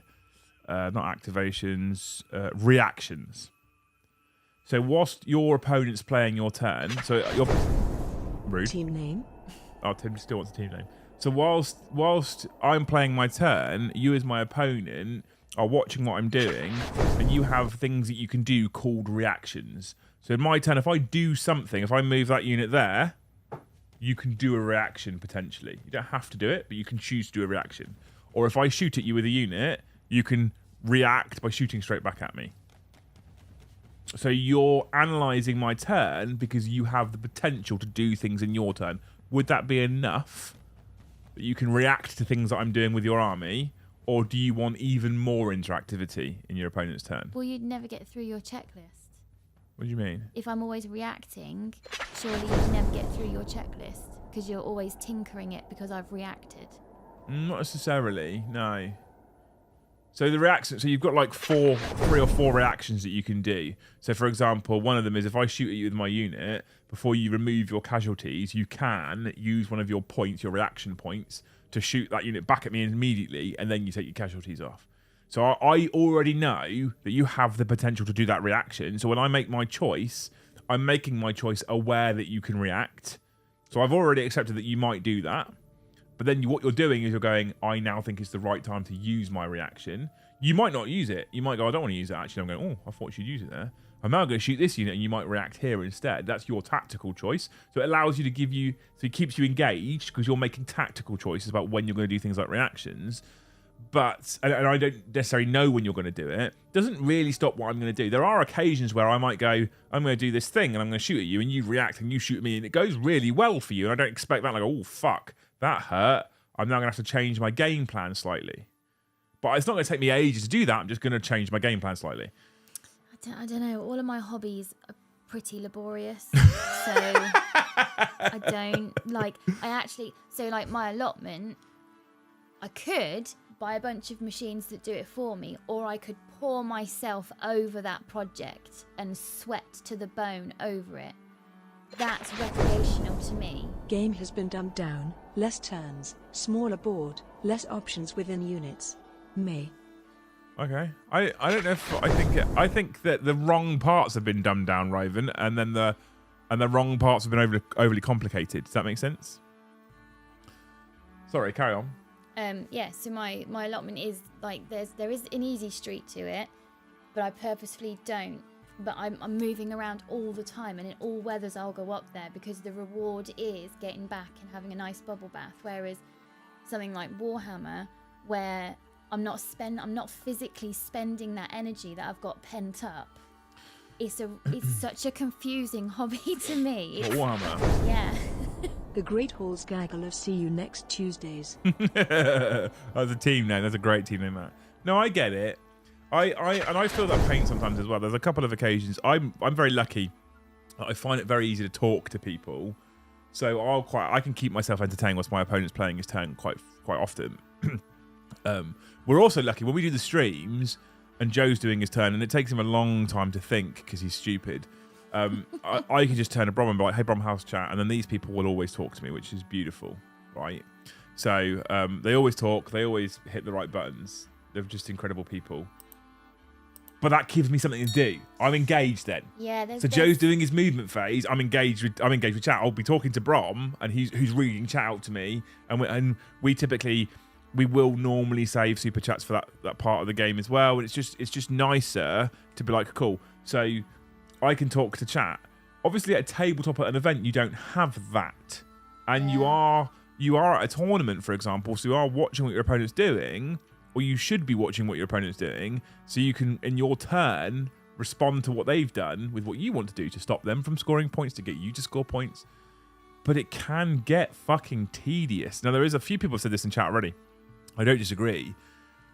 A: not activations, reactions. So whilst your opponent's playing your turn, so you're... Rude.
C: Team name?
A: Oh, Tim still wants a team name. So whilst I'm playing my turn, you as my opponent are watching what I'm doing, and you have things that you can do called reactions. So in my turn, if I do something, if I move that unit there, you can do a reaction potentially. You don't have to do it, but you can choose to do a reaction. Or if I shoot at you with a unit, you can react by shooting straight back at me. So you're analysing my turn because you have the potential to do things in your turn. Would that be enough that you can react to things that I'm doing with your army? Or do you want even more interactivity in your opponent's turn?
B: Well, you'd never get through your checklist.
A: What do you mean?
B: If I'm always reacting, surely you'd never get through your checklist because you're always tinkering it because I've reacted.
A: Not necessarily, no. So the reaction, so you've got like 3 or 4 reactions that you can do. So for example, one of them is if I shoot at you with my unit, before you remove your casualties, you can use one of your points, your reaction points, to shoot that unit back at me immediately, and then you take your casualties off. So I already know that you have the potential to do that reaction. So when I make my choice, I'm making my choice aware that you can react. So I've already accepted that you might do that. But then what you're doing is you're going, I now think it's the right time to use my reaction. You might not use it. You might go, I don't want to use it. Actually, I'm going, I thought you'd use it there. I'm now going to shoot this unit, and you might react here instead. That's your tactical choice. So it allows you to give you, so it keeps you engaged because you're making tactical choices about when you're going to do things like reactions. But, and I don't necessarily know when you're going to do it, doesn't really stop what I'm going to do. There are occasions where I might go, I'm going to do this thing and I'm going to shoot at you and you react and you shoot at me and it goes really well for you. And I don't expect that, like, oh, fuck, that hurt. I'm now going to have to change my game plan slightly. But it's not going to take me ages to do that. I'm just going to change my game plan slightly.
B: I don't know. All of my hobbies are pretty laborious. So I don't, like, so like my allotment, I could buy a bunch of machines that do it for me, or I could pour myself over that project and sweat to the bone over it. That's recreational to me.
C: Game has been dumbed down, less turns, smaller board, less options within units. May.
A: Okay. I don't know if I think that the wrong parts have been dumbed down, Raven, and then the wrong parts have been overly complicated. Does that make sense? Sorry, carry on.
B: Yeah, so my allotment is like there is an easy street to it, but I purposefully don't. But I'm moving around all the time, and in all weathers I'll go up there because the reward is getting back and having a nice bubble bath. Whereas something like Warhammer, where I'm not physically spending that energy that I've got pent up. It's such a confusing hobby to me.
A: Warhammer.
B: Yeah.
C: The Great Halls gaggle of see you next Tuesdays.
A: That's a team name. That's a great team name, Matt. No, I get it. I feel that pain sometimes as well. There's a couple of occasions. I'm very lucky. I find it very easy to talk to people, so I can keep myself entertained whilst my opponent's playing his turn quite often. We're also lucky when we do the streams and Joe's doing his turn, and it takes him a long time to think because he's stupid. I can just turn to Brom and be like, hey, Brom, house chat. And then these people will always talk to me, which is beautiful, right? So they always talk. They always hit the right buttons. They're just incredible people. But that gives me something to do. I'm engaged then.
B: Yeah.
A: So Joe's doing his movement phase. I'm engaged with chat. I'll be talking to Brom, and who's reading chat out to me. And we will normally save super chats for that part of the game as well. And it's just nicer to be like, cool. So I can talk to chat. Obviously, at a tabletop at an event, you don't have that, and you are at a tournament, for example. So you are watching what your opponent's doing, or you should be watching what your opponent's doing, so you can, in your turn, respond to what they've done with what you want to do to stop them from scoring points, to get you to score points. But it can get fucking tedious. Now, there is a few people have said this in chat already. I don't disagree.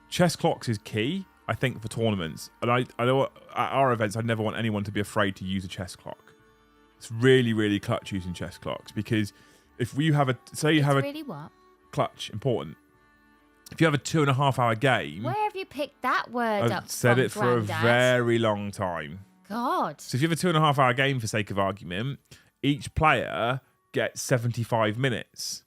A: Chess clocks is key, I think, for tournaments. And I know at our events, I never want anyone to be afraid to use a chess clock. It's really, really clutch using chess clocks, because if you have
B: really what?
A: Clutch, important. If you have a 2.5 hour game...
B: Where have you picked that word up
A: I've said
B: from,
A: it for
B: Grandad?
A: a very long time.
B: God.
A: So if you have a 2.5 hour game, for sake of argument, each player gets 75 minutes.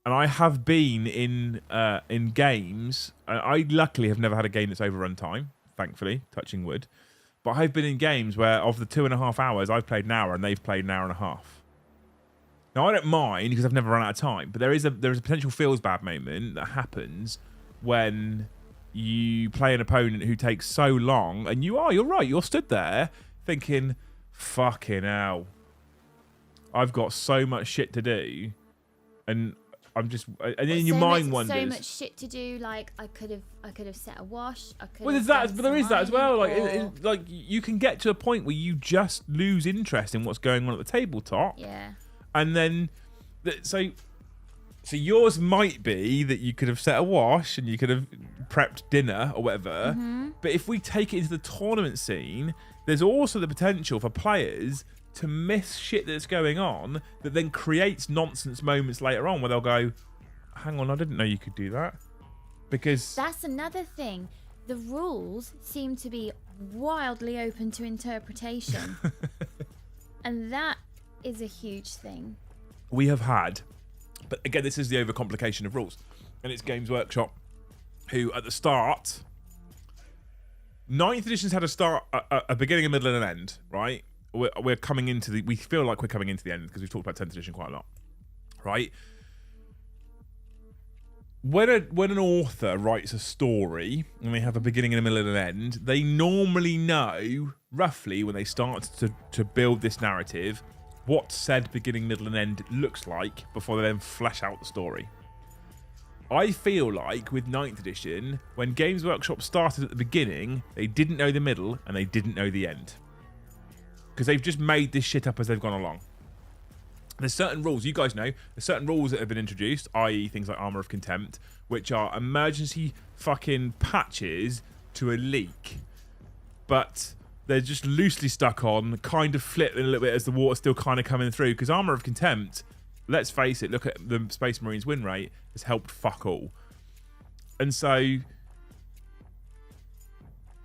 A: And I have been in games. I luckily have never had a game that's overrun time, thankfully, touching wood. But I've been in games where of the 2.5 hours, I've played an hour and they've played an hour and a half. Now, I don't mind because I've never run out of time, but there is a potential feels bad moment that happens when you play an opponent who takes so long, and you're right, you're stood there thinking, fucking hell, I've got so much shit to do, and I'm just, and then your mind wonders.
B: So much shit to do. Like I could have set a wash.
A: Well, there's that, but there is that as well. Like you can get to a point where you just lose interest in what's going on at the tabletop.
B: Yeah.
A: And then, so yours might be that you could have set a wash and you could have prepped dinner or whatever. Mm-hmm. But if we take it into the tournament scene, there's also the potential for players to miss shit that's going on that then creates nonsense moments later on where they'll go, hang on, I didn't know you could do that. Because
B: that's another thing. The rules seem to be wildly open to interpretation. And that is a huge thing.
A: We have had, but again, this is the overcomplication of rules. And it's Games Workshop, who at the start, 9th edition's had a beginning, a middle, and an end, right? We're coming into we feel like we're coming into the end because we've talked about 10th edition quite a lot, right? when an author writes a story and they have a beginning and a middle and an end, they normally know roughly when they start to build this narrative what said beginning, middle, and end looks like before they then flesh out the story. I feel like with 9th edition, when Games Workshop started at the beginning, they didn't know the middle and they didn't know the end. Because they've just made this shit up as they've gone along. There's certain rules, you guys know, there's certain rules that have been introduced, i.e. things like Armour of Contempt, which are emergency fucking patches to a leak. But they're just loosely stuck on, kind of flipping a little bit as the water's still kind of coming through. Because Armour of Contempt, let's face it, look at the Space Marines win rate, has helped fuck all. And so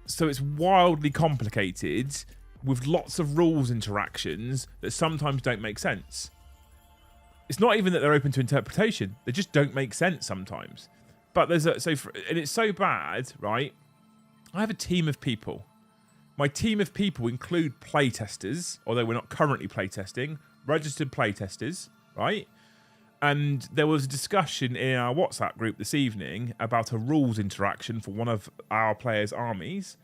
A: it's wildly complicated with lots of rules interactions that sometimes don't make sense. It's not even that they're open to interpretation. They just don't make sense sometimes. But and it's so bad, right? I have a team of people. My team of people include playtesters, although we're not currently playtesting, registered playtesters, right? And there was a discussion in our WhatsApp group this evening about a rules interaction for one of our players' armies.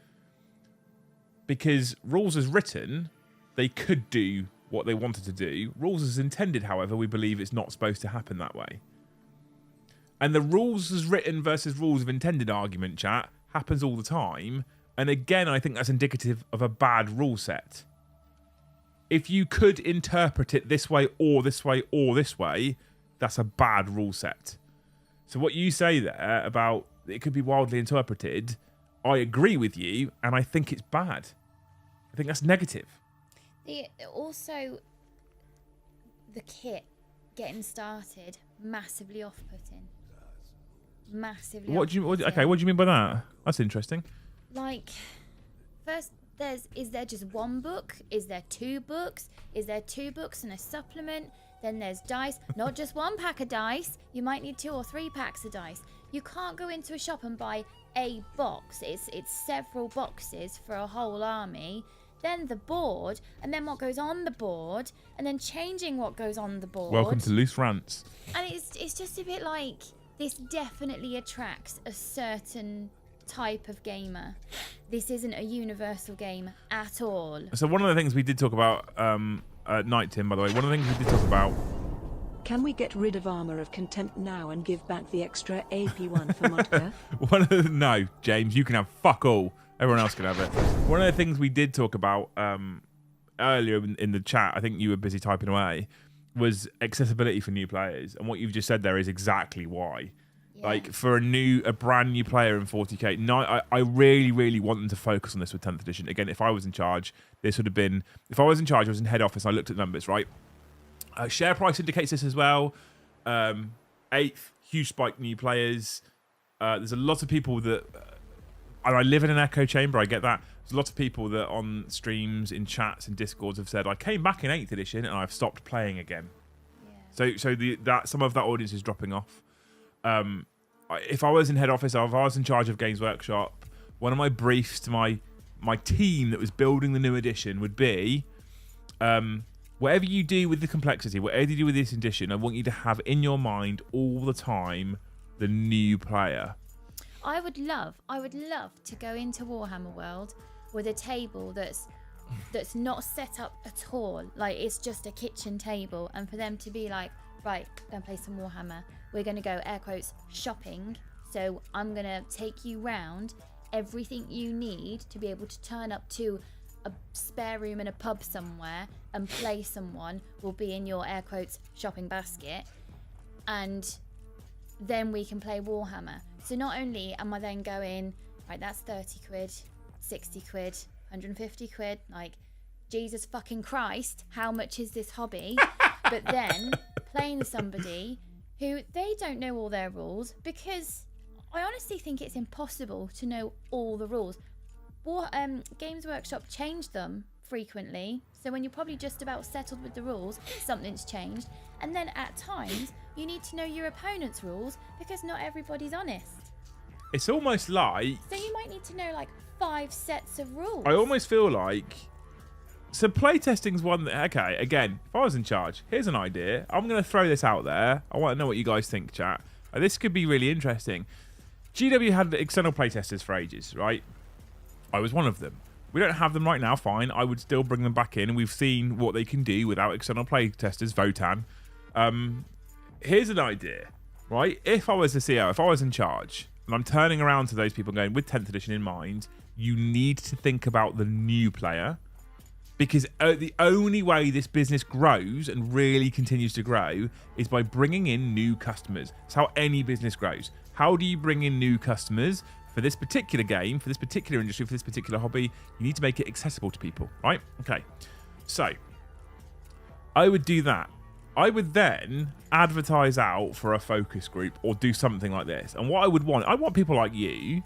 A: Because rules as written, they could do what they wanted to do. Rules as intended, however, we believe it's not supposed to happen that way. And the rules as written versus rules of intended argument, chat, happens all the time. And again, I think that's indicative of a bad rule set. If you could interpret it this way or this way or this way, that's a bad rule set. So what you say there about it could be wildly interpreted, I agree with you, and I think it's bad. I think that's negative.
B: Also, the kit getting started, massively off-putting. Massively off-putting.
A: What do you mean by that? That's interesting.
B: Like, first, is there just one book? Is there 2 books? Is there 2 books and a supplement? Then there's dice. Not just 1 pack of dice. You might need 2 or 3 packs of dice. You can't go into a shop and buy a box. It's several boxes for a whole army. Then the board, and then what goes on the board, and then changing what goes on the board.
A: Welcome to Loose Rants.
B: And it's just a bit like, this definitely attracts a certain type of gamer. This isn't a universal game at all.
A: So one of the things we did talk about at night, Tim, by the way, one of the things we did talk about...
C: Can we get rid of Armour of Contempt now and give back the extra AP1 for Modka?
A: No, James, you can have fuck all. Everyone else can have it. One of the things we did talk about earlier in the chat, I think you were busy typing away, was accessibility for new players. And what you've just said there is exactly why. Yeah. Like, for a brand new player in 40k, I really, really want them to focus on this with 10th edition. Again, if I was in charge, this would have been... If I was in charge, I was in head office, I looked at numbers, right? Share price indicates this as well. 8th, huge spike new players. There's a lot of people that... and I live in an echo chamber, I get that. There's a lot of people that on streams, in chats, and discords have said, I came back in 8th edition and I've stopped playing again. Yeah. So some of that audience is dropping off. If I was in head office, or if I was in charge of Games Workshop, one of my briefs to my team that was building the new edition would be, whatever you do with the complexity, whatever you do with this edition, I want you to have in your mind all the time the new player.
B: I would love to go into Warhammer World with a table that's not set up at all. Like, it's just a kitchen table, and for them to be like, right, gonna play some Warhammer. We're gonna go, air quotes, shopping. So I'm gonna take you round everything you need to be able to turn up to a spare room in a pub somewhere and play someone will be in your, air quotes, shopping basket. And then we can play Warhammer. So not only am I then going, right, that's 30 quid, 60 quid, 150 quid, like, Jesus fucking Christ, how much is this hobby? But then playing somebody who they don't know all their rules, because I honestly think it's impossible to know all the rules. Games Workshop change them frequently, so when you're probably just about settled with the rules, something's changed. And then at times, you need to know your opponent's rules, because not everybody's honest.
A: It's almost like...
B: So you might need to know, like, 5 sets of rules.
A: I almost feel like... So playtesting's one that... Okay, again, if I was in charge, here's an idea. I'm going to throw this out there. I want to know what you guys think, chat. This could be really interesting. GW had external playtesters for ages, right? I was one of them. We don't have them right now, fine. I would still bring them back in, and we've seen what they can do without external playtesters, Votan. Here's an idea, right? If I was the CEO, if I was in charge, and I'm turning around to those people going, with 10th edition in mind, you need to think about the new player, because the only way this business grows and really continues to grow is by bringing in new customers. It's how any business grows. How do you bring in new customers? For this particular game, for this particular industry, for this particular hobby, you need to make it accessible to people, right? Okay. So, I would do that. I would then advertise out for a focus group or do something like this. And what I want people like you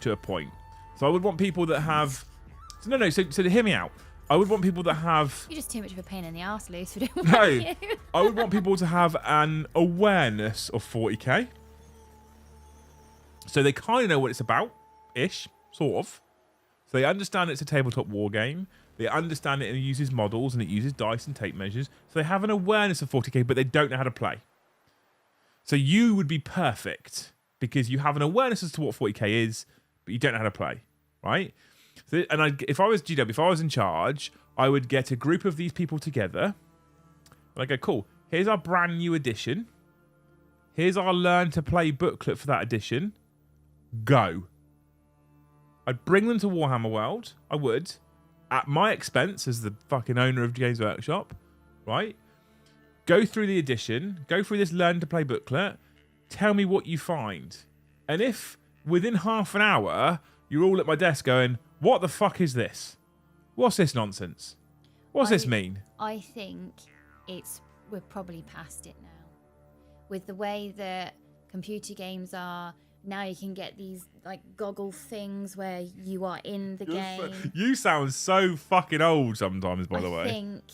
A: to a point. So I would want people that have... So to hear me out. I would want people that have...
B: You're just too much of a pain in the arse, Luce, for doing
A: No, I would want people to have an awareness of 40k. So they kind of know what it's about, ish, sort of. So they understand it's a tabletop war game. They understand it uses models and it uses dice and tape measures. So they have an awareness of 40k, but they don't know how to play. So you would be perfect because you have an awareness as to what 40k is, but you don't know how to play, right? So, and if I was GW, if I was in charge, I would get a group of these people together. And I go, cool, here's our brand new edition. Here's our learn to play booklet for that edition. Go. I'd bring them to Warhammer World. I would. At my expense as the fucking owner of Games Workshop. Right? Go through the edition. Go through this learn to play booklet. Tell me what you find. And if within half an hour you're all at my desk going, what the fuck is this? What's this nonsense? What's this mean?
B: I think we're probably past it now. With the way that computer games are, now you can get these like goggle things where you are in the game.
A: You sound so fucking old sometimes, by the way.
B: I think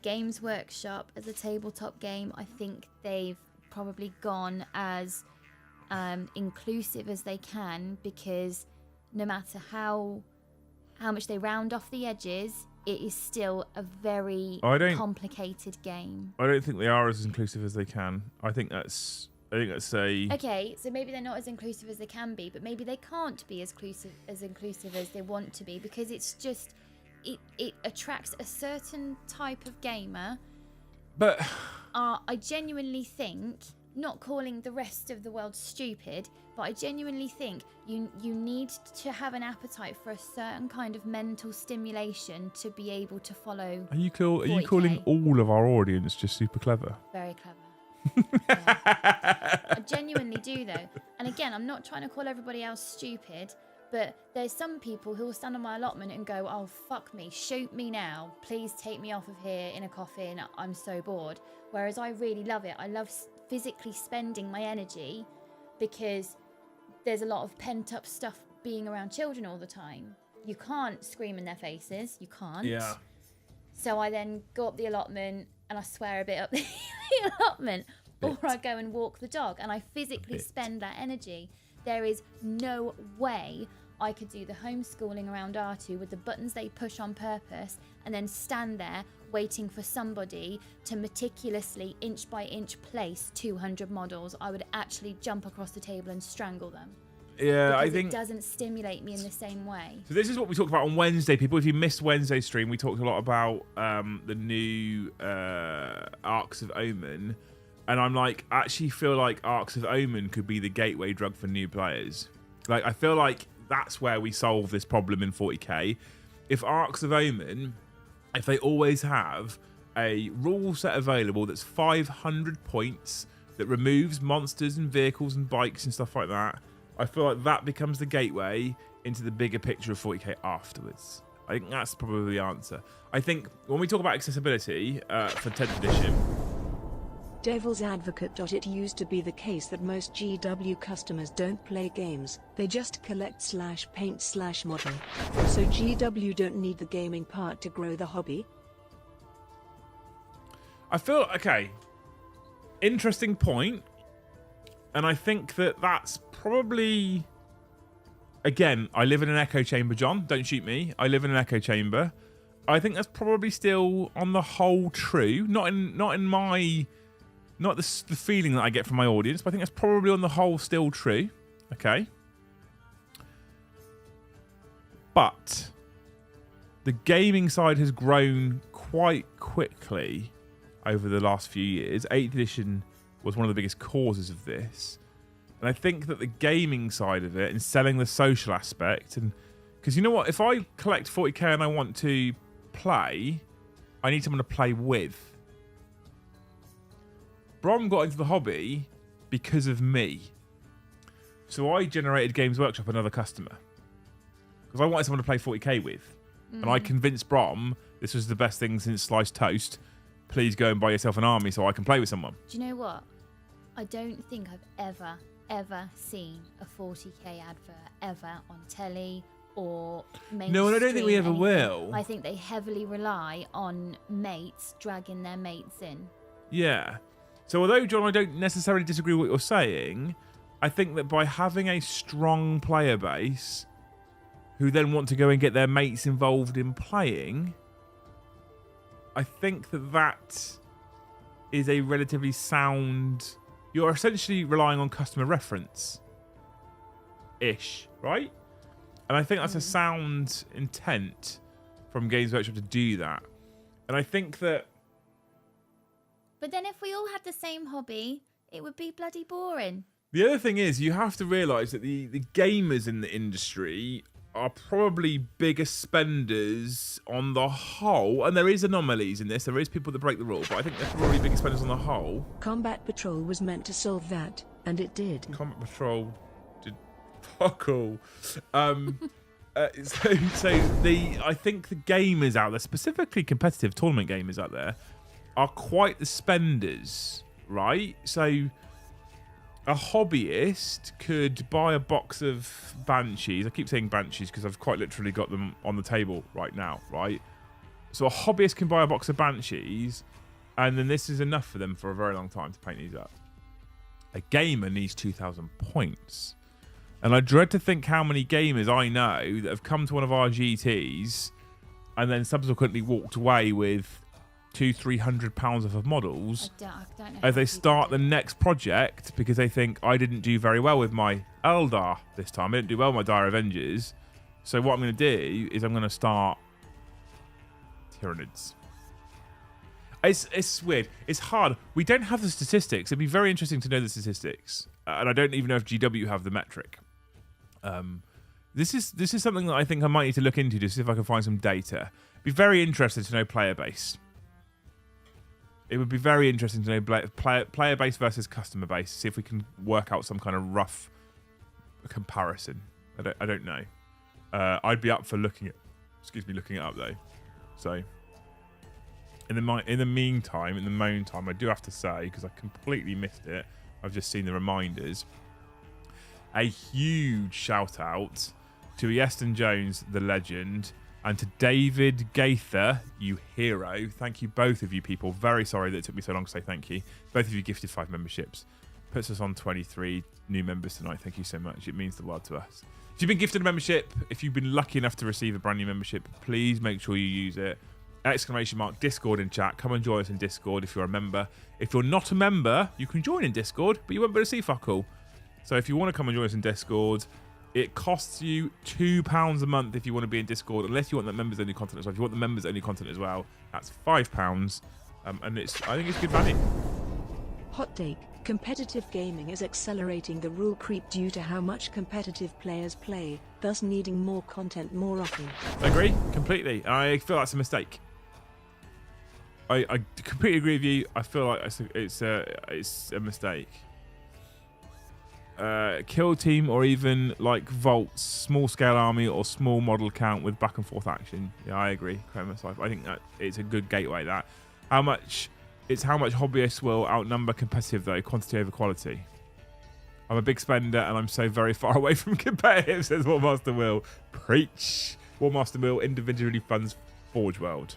B: Games Workshop as a tabletop game, I think they've probably gone as inclusive as they can, because no matter how much they round off the edges, it is still a very complicated game.
A: I don't think they are as inclusive as they can. I think that's
B: okay, so maybe they're not as inclusive as they can be, but maybe they can't be as inclusive as they want to be, because it's just it attracts a certain type of gamer.
A: But
B: I genuinely think, not calling the rest of the world stupid, but I genuinely think you need to have an appetite for a certain kind of mental stimulation to be able to follow.
A: Are you calling all of our audience just super clever?
B: Very clever. Yeah. I genuinely do, though. And again, I'm not trying to call everybody else stupid, but there's some people who will stand on my allotment and go, oh, fuck me, shoot me now. Please take me off of here in a coffin. I'm so bored. Whereas I really love it. I love physically spending my energy, because there's a lot of pent-up stuff being around children all the time. You can't scream in their faces. You can't.
A: Yeah.
B: So I then go up the allotment and I swear a bit up the allotment, or I go and walk the dog and I physically spend that energy. There is no way I could do the homeschooling around R2 with the buttons they push on purpose and then stand there waiting for somebody to meticulously, inch by inch, place 200 models. I would actually jump across the table and strangle them.
A: Yeah,
B: I
A: think
B: it doesn't stimulate me in the same way.
A: So this is what we talked about on Wednesday, people. If you missed Wednesday's stream, we talked a lot about the new Arcs of Omen, and I'm like, actually feel like Arcs of Omen could be the gateway drug for new players. Like, I feel like that's where we solve this problem in 40k. If Arcs of Omen, if they always have a rule set available that's 500 points, that removes monsters and vehicles and bikes and stuff like that, I feel like that becomes the gateway into the bigger picture of 40k afterwards. I think that's probably the answer. I think when we talk about accessibility for 10th edition...
C: Devil's Advocate. It used to be the case that most GW customers don't play games, they just collect/paint/model. So GW don't need the gaming part to grow the hobby?
A: I feel, okay, interesting point. And I think that that's probably... Again, I live in an echo chamber, John. Don't shoot me. I live in an echo chamber. I think that's probably still, on the whole, true. Not in my not the feeling that I get from my audience, but I think that's probably on the whole still true. Okay. But the gaming side has grown quite quickly over the last few years. 8th edition was one of the biggest causes of this. And I think that the gaming side of it and selling the social aspect, and because you know what, if I collect 40k and I want to play, I need someone to play with. Brom got into the hobby because of me. So I generated Games Workshop another customer. Because I wanted someone to play 40k with. And I convinced Brom this was the best thing since sliced toast. Please go and buy yourself an army so I can play with someone.
B: Do you know what? I don't think I've ever seen a 40k advert ever on telly or mainstream.
A: No, and I don't think we ever
B: anything.
A: will.
B: I think they heavily rely on mates dragging their mates in.
A: Yeah. So although, John, I don't necessarily disagree with what you're saying, I think that by having a strong player base who then want to go and get their mates involved in playing, I think that that is a relatively sound... You're essentially relying on customer reference-ish, right? And I think that's a sound intent from Games Workshop to do that. And I think that...
B: But then if we all had the same hobby, it would be bloody boring.
A: The other thing is, you have to realise that the gamers in the industry are probably bigger spenders on the whole. And there is anomalies in this. There is people that break the rule. But I think they're probably bigger spenders on the whole.
C: Combat Patrol was meant to solve that, and it did.
A: Combat Patrol did fuck all. I think the gamers out there, specifically competitive tournament gamers out there, are quite the spenders, right? So a hobbyist could buy a box of Banshees. I keep saying Banshees because I've quite literally got them on the table right now, right? So a hobbyist can buy a box of Banshees, and then this is enough for them for a very long time to paint these up. A gamer needs 2,000 points. And I dread to think how many gamers I know that have come to one of our GTs and then subsequently walked away with £200-300 worth of models
B: I don't know
A: as
B: how
A: they
B: people
A: start
B: do
A: the
B: it.
A: next project because they think I didn't do very well with my Eldar this time. I didn't do well with my Dire Avengers. So what I'm going to do is I'm going to start Tyranids. It's weird. It's hard. We don't have the statistics. It'd be very interesting to know the statistics. And I don't even know if GW have the metric. This is something that I think I might need to look into to see if I can find some data. Be very interested to know player base. It would be very interesting to know player base versus customer base. See if we can work out some kind of rough comparison. I don't know. I'd be up for looking it up though. So in the meantime, I do have to say, because I completely missed it, I've just seen the reminders. A huge shout out to Ieston Jones, the legend, and to David Gaither, you hero. Thank you, both of you people. Very sorry that it took me so long to say thank you. Both of you gifted 5 memberships. Puts us on 23 new members tonight. Thank you so much. It means the world to us. If you've been gifted a membership, if you've been lucky enough to receive a brand new membership, please make sure you use it. ! Discord in chat. Come and join us in Discord if you're a member. If you're not a member, you can join in Discord, but you won't be able to see fuck all. So if you want to come and join us in Discord, it costs you £2 a month if you want to be in Discord, unless you want that members only content as well. If you want the members only content as well, that's £5. And I think it's good value.
C: Hot take. Competitive gaming is accelerating the rule creep due to how much competitive players play, thus needing more content more often.
A: I agree completely. I feel that's a mistake. I completely agree with you. I feel like it's a mistake. Kill team or even like Vaults, small scale army or small model count with back and forth action. Yeah, I agree. I think that it's a good gateway. That how much hobbyists will outnumber competitive though, quantity over quality. I'm a big spender and I'm so very far away from competitive, says Warmaster Will. Preach. Warmaster Will individually funds Forge World.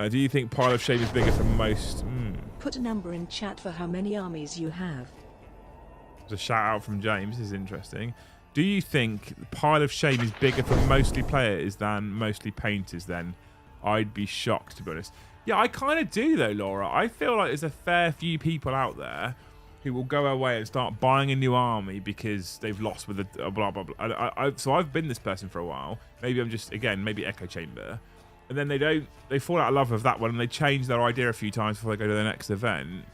A: Do you think Pile of Shame is bigger for most?
C: Put a number in chat for how many armies you have.
A: There's a shout out from James. This is interesting. Do you think Pile of Shame is bigger for mostly players than mostly painters then? I'd be shocked, to be honest. Yeah, I kind of do though, Laura. I feel like there's a fair few people out there who will go away and start buying a new army because they've lost with a blah blah blah. So I've been this person for a while. Maybe I'm just maybe echo chamber, and then they fall out of love with that one and they change their idea a few times before they go to the next event.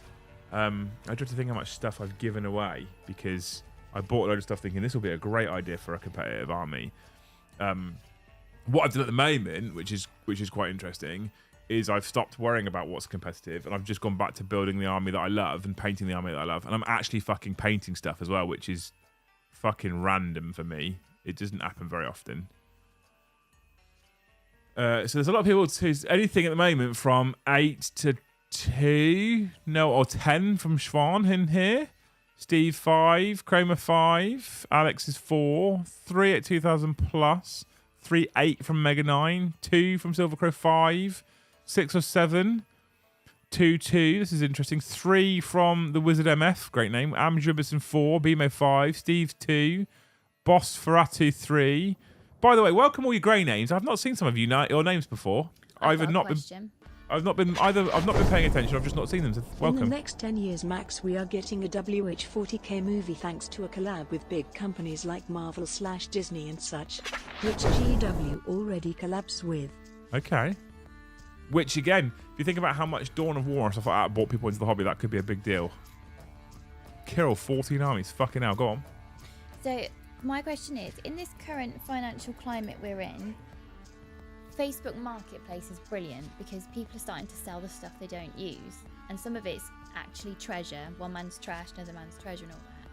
A: I dread to think how much stuff I've given away because I bought a load of stuff thinking this will be a great idea for a competitive army. What I've done at the moment, which is quite interesting, is I've stopped worrying about what's competitive and I've just gone back to building the army that I love and painting the army that I love. And I'm actually fucking painting stuff as well, which is fucking random for me. It doesn't happen very often. So there's a lot of people who's anything at the moment from 8 to 2, or 10 from Schwan in here. Steve 5, Kramer 5, Alex is 4, 3 at 2000 plus, 3 8 from Mega 9, 2 from Silver Crow 5. 6 or 7, 2 2. This is interesting. 3 from the Wizard MF, great name. Amjribison 4, Bimo 5, Steve 2, Boss Ferratu 3. By the way, welcome all your grey names. I've not seen some of your names before. I've not been paying attention. I've just not seen them. So welcome.
C: In the next 10 years max, we are getting a WH-40K movie thanks to a collab with big companies like Marvel/Disney and such, which GW already collabs with.
A: Okay. Which, again, if you think about how much Dawn of War and stuff like that brought people into the hobby, that could be a big deal. Kill 14 armies. Fucking hell, go on.
B: So, my question is, in this current financial climate we're in, Facebook Marketplace is brilliant because people are starting to sell the stuff they don't use. And some of it's actually treasure. One man's trash, another man's treasure and all that.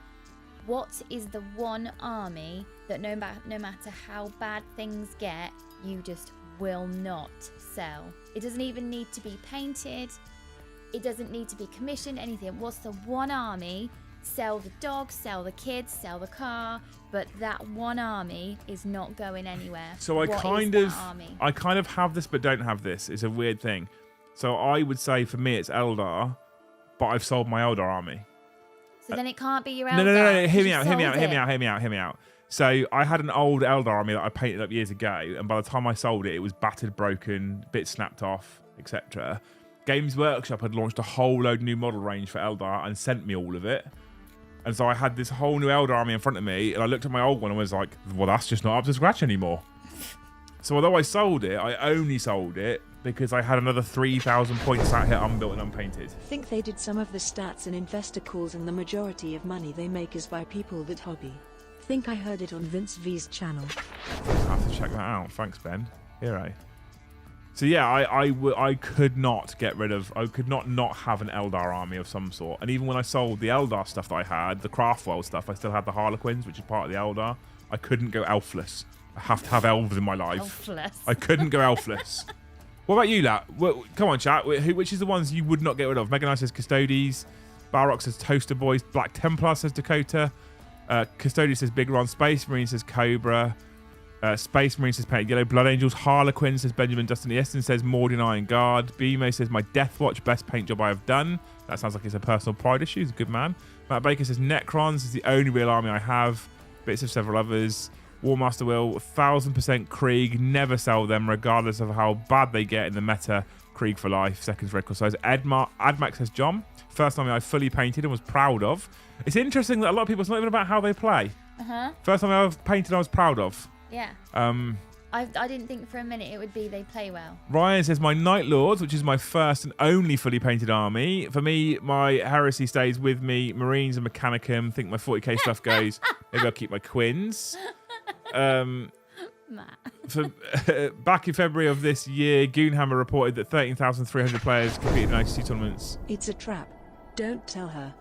B: What is the one army that no matter how bad things get, you just will not sell? It doesn't even need to be painted. It doesn't need to be commissioned, anything. What's the one army? Sell the dog, sell the kids, sell the car, but that one army is not going anywhere.
A: So I kind of have this but don't have this. It's a weird thing. So I would say for me it's Eldar, but I've sold my Eldar army.
B: So then it can't be your Eldar.
A: No. Hear me out. So I had an old Eldar army that I painted up years ago, and by the time I sold it, it was battered, broken, bits snapped off, etc. Games Workshop had launched a whole load new model range for Eldar and sent me all of it. And so I had this whole new Eldar army in front of me, and I looked at my old one and was like, well, that's just not up to scratch anymore. So although I sold it, I only sold it because I had another 3,000 points sat here unbuilt and unpainted.
C: Think they did some of the stats in investor calls, and the majority of money they make is by people that hobby. Think I heard it on Vince V's channel.
A: I have to check that out. Thanks, Ben. Hero. So yeah, I could not get rid of, I could not have an Eldar army of some sort. And even when I sold the Eldar stuff that I had, the Craftworld stuff, I still had the Harlequins, which is part of the Eldar. I couldn't go elfless. I have to have elves in my life.
B: Elfless.
A: I couldn't go elfless. What about you, Lat? Well, come on, chat. Which is the ones you would not get rid of? Mega Knight says Custodes. Balrog says Toaster Boys. Black Templar says Dakota. Custodes says Big Ron. Space Marine says Cobra. Space Marine says Painted Yellow. Blood Angels. Harlequin says Benjamin Dustin. Easton says Mordin Iron Guard. Bimo says My Death Watch. Best paint job I have done. That sounds like it's a personal pride issue. He's a good man. Matt Baker says Necrons is the only real army I have. Bits of several others. Warmaster Will. 1000% Krieg. Never sell them regardless of how bad they get in the meta. Krieg for life. Seconds record size. Admax says John. First army I fully painted and was proud of. It's interesting that a lot of people, it's not even about how they play. First time I've painted I was proud of.
B: Yeah. I didn't think for a minute it would be they play well.
A: Ryan says my Night Lords, which is my first and only fully painted army. For me, my Heresy stays with me. Marines and Mechanicum. Think my 40k stuff goes. Maybe I'll keep my Quins. Back in February of this year, Goonhammer reported that 13,300 players competed in ICC tournaments.
C: It's a trap. Don't tell her.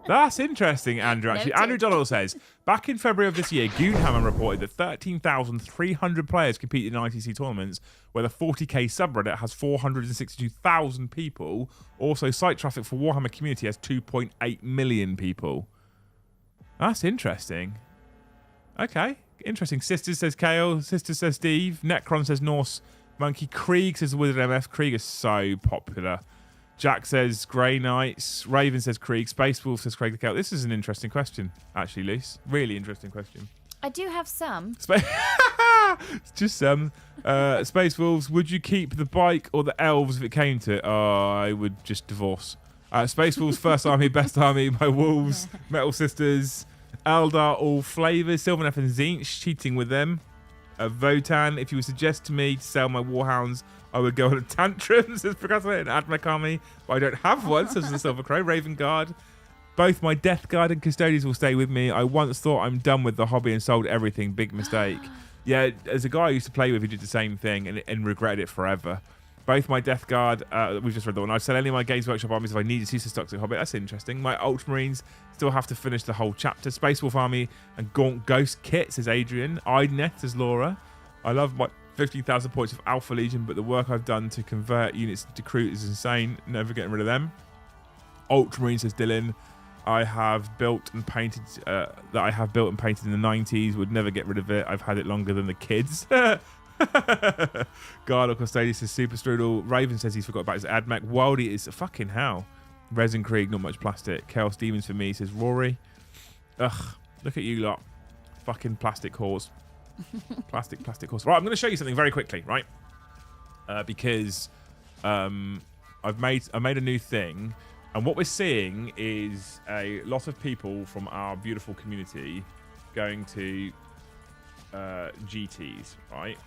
A: That's interesting, Andrew. Actually, Andrew Donald says, back in February of this year, Goonhammer reported that 13,300 players competed in ITC tournaments, where the 40k subreddit has 462,000 people. Also, site traffic for Warhammer community has 2.8 million people. That's interesting. Okay, interesting. Sisters says Kale. Sisters says Steve. Necron says Norse Monkey. Krieg says Wizard MF. Krieg is so popular. Jack says Grey Knights. Raven says Krieg. Space Wolf says Craig the Cal. This is an interesting question, actually, Luce. Really interesting question.
B: I do have some.
A: It's just Space Wolves, would you keep the bike or the elves if it came to it? Oh, I would just divorce. Space Wolves, first army, best army, my wolves, Metal Sisters, Eldar, all flavors, Sylvaneth and Zinch, cheating with them. Votan, if you would suggest to me to sell my warhounds, I would go on a tantrum, says Procrastinate, and add my army, but I don't have one, says the Silver Crow. Raven Guard, both my Death Guard and Custodians will stay with me. I once thought I'm done with the hobby and sold everything. Big mistake. Yeah, as a guy I used to play with, he did the same thing and regretted it forever. Both my Death Guard, we've just read the one. I'd sell any of my Games Workshop armies if I needed to use the Toxic Hobbit. That's interesting. My Ultramarines still have to finish the whole chapter. Space Wolf Army and Gaunt Ghost Kit, says Adrian. Idneth, says Laura. I love my 15,000 points of Alpha Legion, but the work I've done to convert units to crew is insane. Never getting rid of them. Ultramarine, says Dylan. I have built and painted in the 90s. Would never get rid of it. I've had it longer than the kids. Guard or Custodian says Super Strudel. Raven says he's forgot about his AdMech. Wildy is fucking hell. Resin Krieg, not much plastic. Chaos Demons for me, says Rory. Ugh, look at you lot. Fucking plastic whores. Plastic horse. Right, I'm going to show you something very quickly, right? Because I made a new thing, and what we're seeing is a lot of people from our beautiful community going to GTs, right?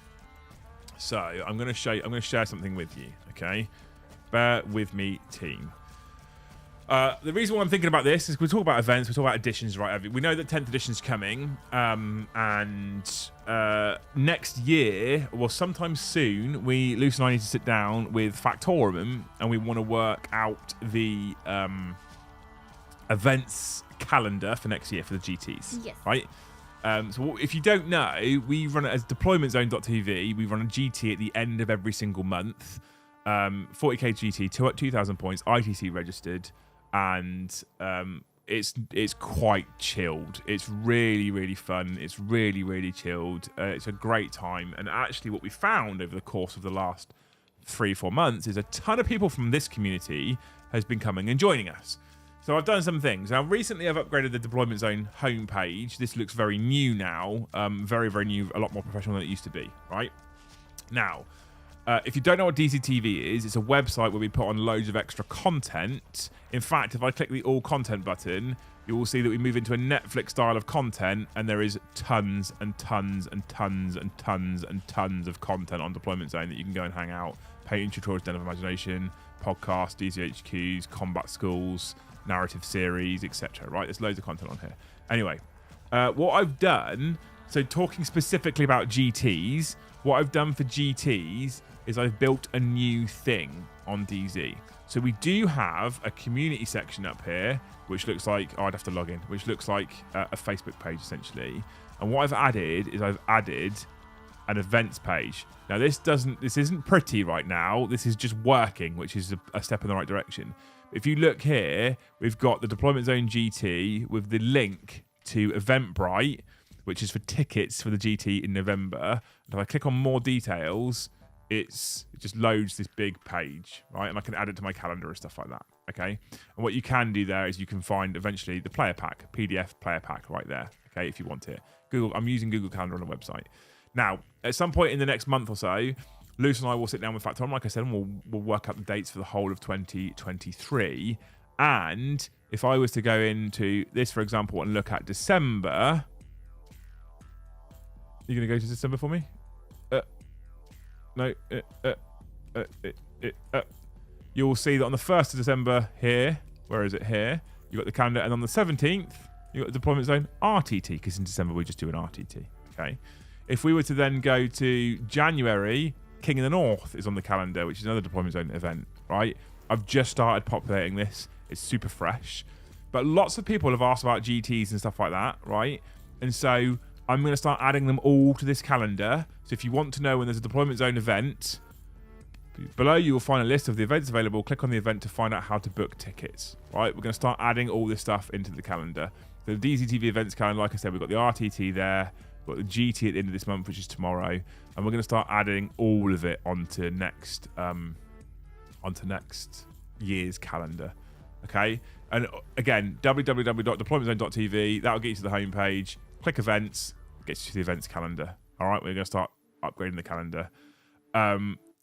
A: So I'm going to share something with you, okay? Bear with me, team. The reason why I'm thinking about this is we talk about events, we talk about editions, right? We know that 10th edition's coming, and next year, well, sometime soon, Luce and I need to sit down with Factorum, and we want to work out the events calendar for next year for the GTs,
B: yes.
A: right? So if you don't know, we run it as deploymentzone.tv. We run a GT at the end of every single month. 40k GT, 2,000 points, ITC registered. And it's quite chilled. It's really, really fun. It's really, really chilled. It's a great time. And actually what we found over the course of the last 3-4 months is a ton of people from this community has been coming and joining us. So I've done some things. Now, recently I've upgraded the Deployment Zone homepage. This looks very new now. Very, very new. A lot more professional than it used to be, right? Now, if you don't know what DCTV is, it's a website where we put on loads of extra content. In fact, if I click the all content button, you will see that we move into a Netflix style of content, and there is tons and tons and tons and tons and tons of content on Deployment Zone that you can go and hang out. Painting tutorials, Den of Imagination, podcasts, DCHQs, combat schools, narrative series, etc. Right? There's loads of content on here. Anyway, what I've done, so talking specifically about GTs, what I've done for GTs is I've built a new thing on DZ. So we do have a community section up here, which looks like, I'd have to log in, which looks like a Facebook page essentially. And what I've added is I've added an events page. Now this isn't pretty right now. This is just working, which is a step in the right direction. If you look here, we've got the Deployment Zone GT with the link to Eventbrite, which is for tickets for the GT in November. And if I click on more details, it just loads this big page, right? And I can add it to my calendar and stuff like that, okay? And what you can do there is you can find eventually the player pack, PDF player pack right there, okay, if you want it. I'm using Google Calendar on the website. Now, at some point in the next month or so, Luce and I will sit down with Factorum, like I said, and we'll work out the dates for the whole of 2023. And if I was to go into this, for example, and look at December... You going to go to December for me? No. You'll see that on the 1st of December here, where is it here? You've got the calendar, and on the 17th, you've got the Deployment Zone RTT, because in December we just do an RTT, okay? If we were to then go to January, King of the North is on the calendar, which is another Deployment Zone event, right? I've just started populating this. It's super fresh. But lots of people have asked about GTs and stuff like that, right? And so I'm going to start adding them all to this calendar. So if you want to know when there's a Deployment Zone event, below you will find a list of the events available. Click on the event to find out how to book tickets, right? We're going to start adding all this stuff into the calendar. The DZTV events calendar, like I said, we've got the RTT there. We've got the GT at the end of this month, which is tomorrow. And we're going to start adding all of it onto next year's calendar, okay? And again, www.deploymentzone.tv. That'll get you to the homepage. Click events, gets you to the events calendar. All right, we're going to start upgrading the calendar.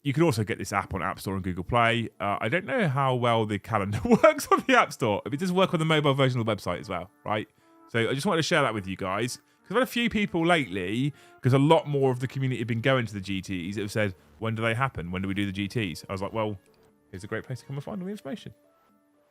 A: You can also get this app on App Store and Google Play. I don't know how well the calendar works on the App Store. It does work on the mobile version of the website as well, right? So I just wanted to share that with you guys. Because I've had a few people lately, because a lot more of the community have been going to the GTs, that have said, when do they happen? When do we do the GTs? I was like, well, here's a great place to come and find all the information.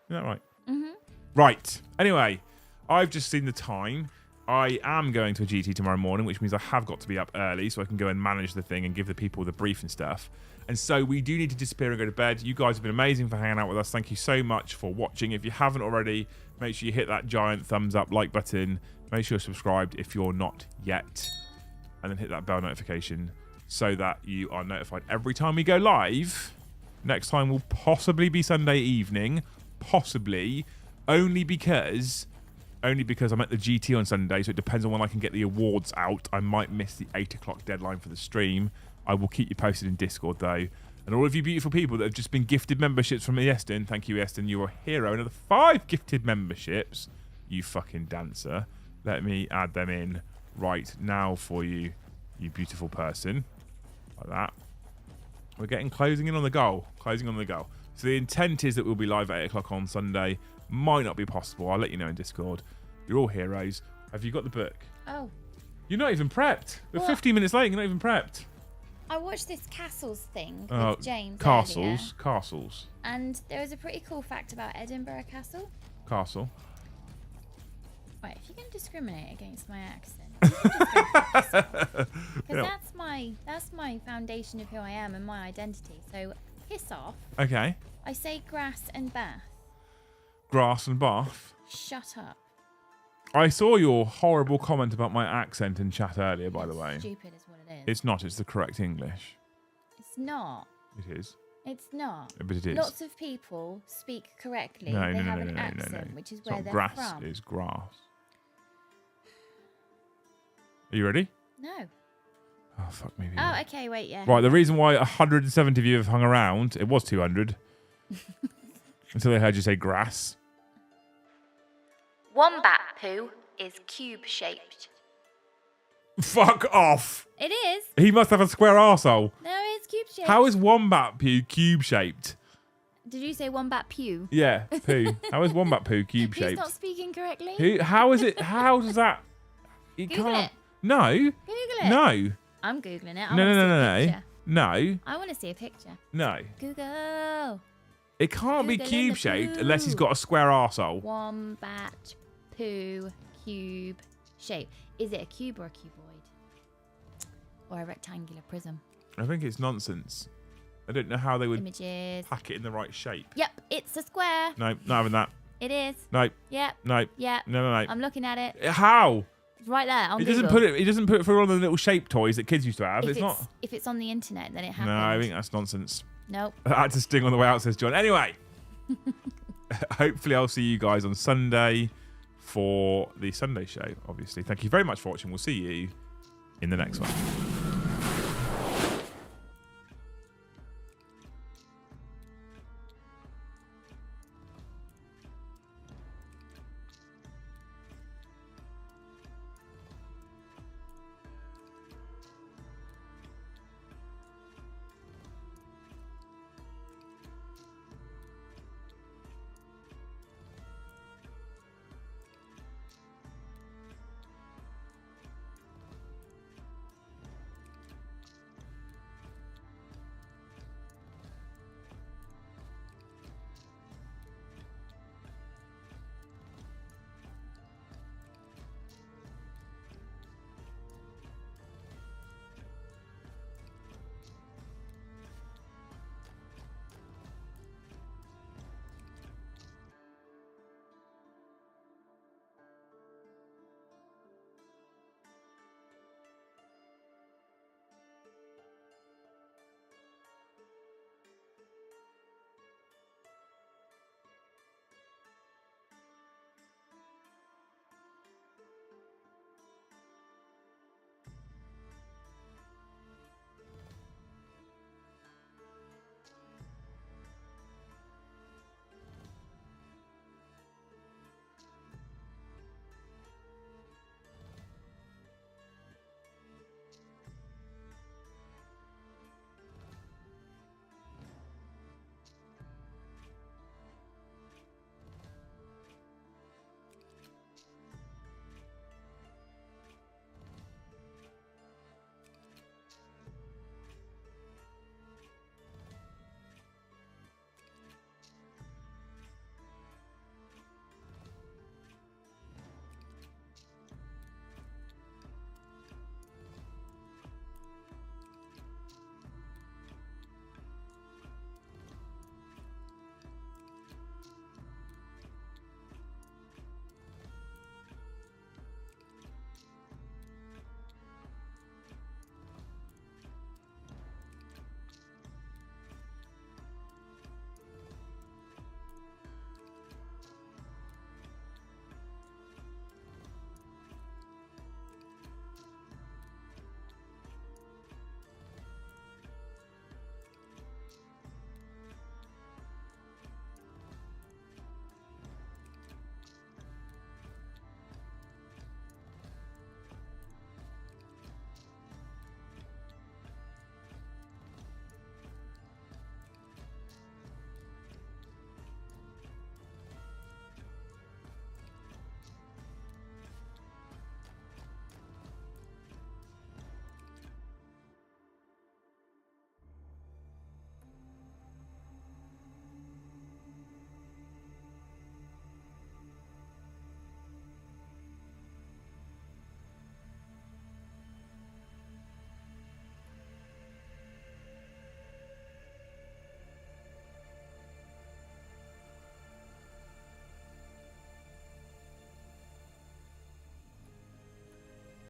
A: Isn't that right? Mm-hmm. Right. Anyway, I've just seen the time. I am going to a GT tomorrow morning, which means I have got to be up early so I can go and manage the thing and give the people the brief and stuff. And so we do need to disappear and go to bed. You guys have been amazing for hanging out with us. Thank you so much for watching. If you haven't already, make sure you hit that giant thumbs up like button. Make sure you're subscribed if you're not yet. And then hit that bell notification so that you are notified every time we go live. Next time will possibly be Sunday evening. Possibly. Only because I'm at the GT on Sunday, so it depends on when I can get the awards out. I might miss the 8 o'clock deadline for the stream. I will keep you posted in Discord, though. And all of you beautiful people that have just been gifted memberships from Eston, thank you, Eston. You're a hero. Another 5 gifted memberships. You fucking dancer. Let me add them in right now for you, you beautiful person. Like that. We're closing in on the goal. Closing on the goal. So the intent is that we'll be live at 8 o'clock on Sunday. Might not be possible. I'll let you know in Discord. You're all heroes. Have you got the book?
B: Oh.
A: You're not even prepped. We're
B: What?
A: 15 minutes late. You're not even prepped.
B: I watched this castles thing with James
A: Castles.
B: earlier,
A: Castles.
B: and there was a pretty cool fact about Edinburgh Castle.
A: Castle.
B: Right, if you can discriminate against my accent, because that's my foundation of who I am and my identity. So piss off.
A: Okay.
B: I say grass and bath.
A: Grass and Bath.
B: Shut up.
A: I saw your horrible comment about my accent in chat earlier, by the way.
B: Stupid is what it is.
A: It's not. It's the correct English.
B: It's not.
A: It is.
B: It's not.
A: But it is.
B: Lots of people speak correctly.
A: No,
B: they
A: no,
B: have
A: no,
B: an
A: no,
B: accent,
A: no, no.
B: which is
A: It's
B: where
A: not
B: they're
A: grass.
B: from.
A: It's grass. Are you ready?
B: No.
A: Oh, fuck me.
B: Oh, okay, wait, yeah.
A: Right, the reason why 170 of you have hung around, it was 200, until they heard you say grass.
B: Wombat poo is cube-shaped.
A: Fuck off.
B: It is.
A: He must have a square arsehole.
B: No, it's cube-shaped.
A: How is wombat poo cube-shaped?
B: Did you say wombat pew?
A: Yeah, poo. How is wombat poo
B: He's
A: cube-shaped?
B: not speaking correctly.
A: How is it? How does that? You
B: Google
A: can't.
B: it.
A: No.
B: Google it.
A: No.
B: I'm Googling it.
A: No. No.
B: I want to see a picture.
A: No.
B: Google.
A: It can't be
B: Googling the
A: cube-shaped
B: poo.
A: unless he's got a square arsehole.
B: Wombat poo cube shape. Is it a cube or a cuboid? Or a rectangular prism?
A: I think it's nonsense. I don't know how they would
B: Images.
A: pack it in the right shape.
B: Yep, it's a square.
A: No, not having that.
B: It is.
A: No.
B: Yep.
A: No.
B: Yep.
A: No.
B: I'm looking at it.
A: How?
B: It's right there on
A: He
B: Google.
A: doesn't put it. He doesn't put it for all the little shape toys that kids used to have.
B: If
A: It's not.
B: If it's on the internet, then it happens.
A: No, I think that's nonsense.
B: Nope.
A: That's a sting on the way out, says John. Anyway, hopefully I'll see you guys on Sunday for the Sunday show. Obviously, thank you very much for watching. We'll see you in the next one.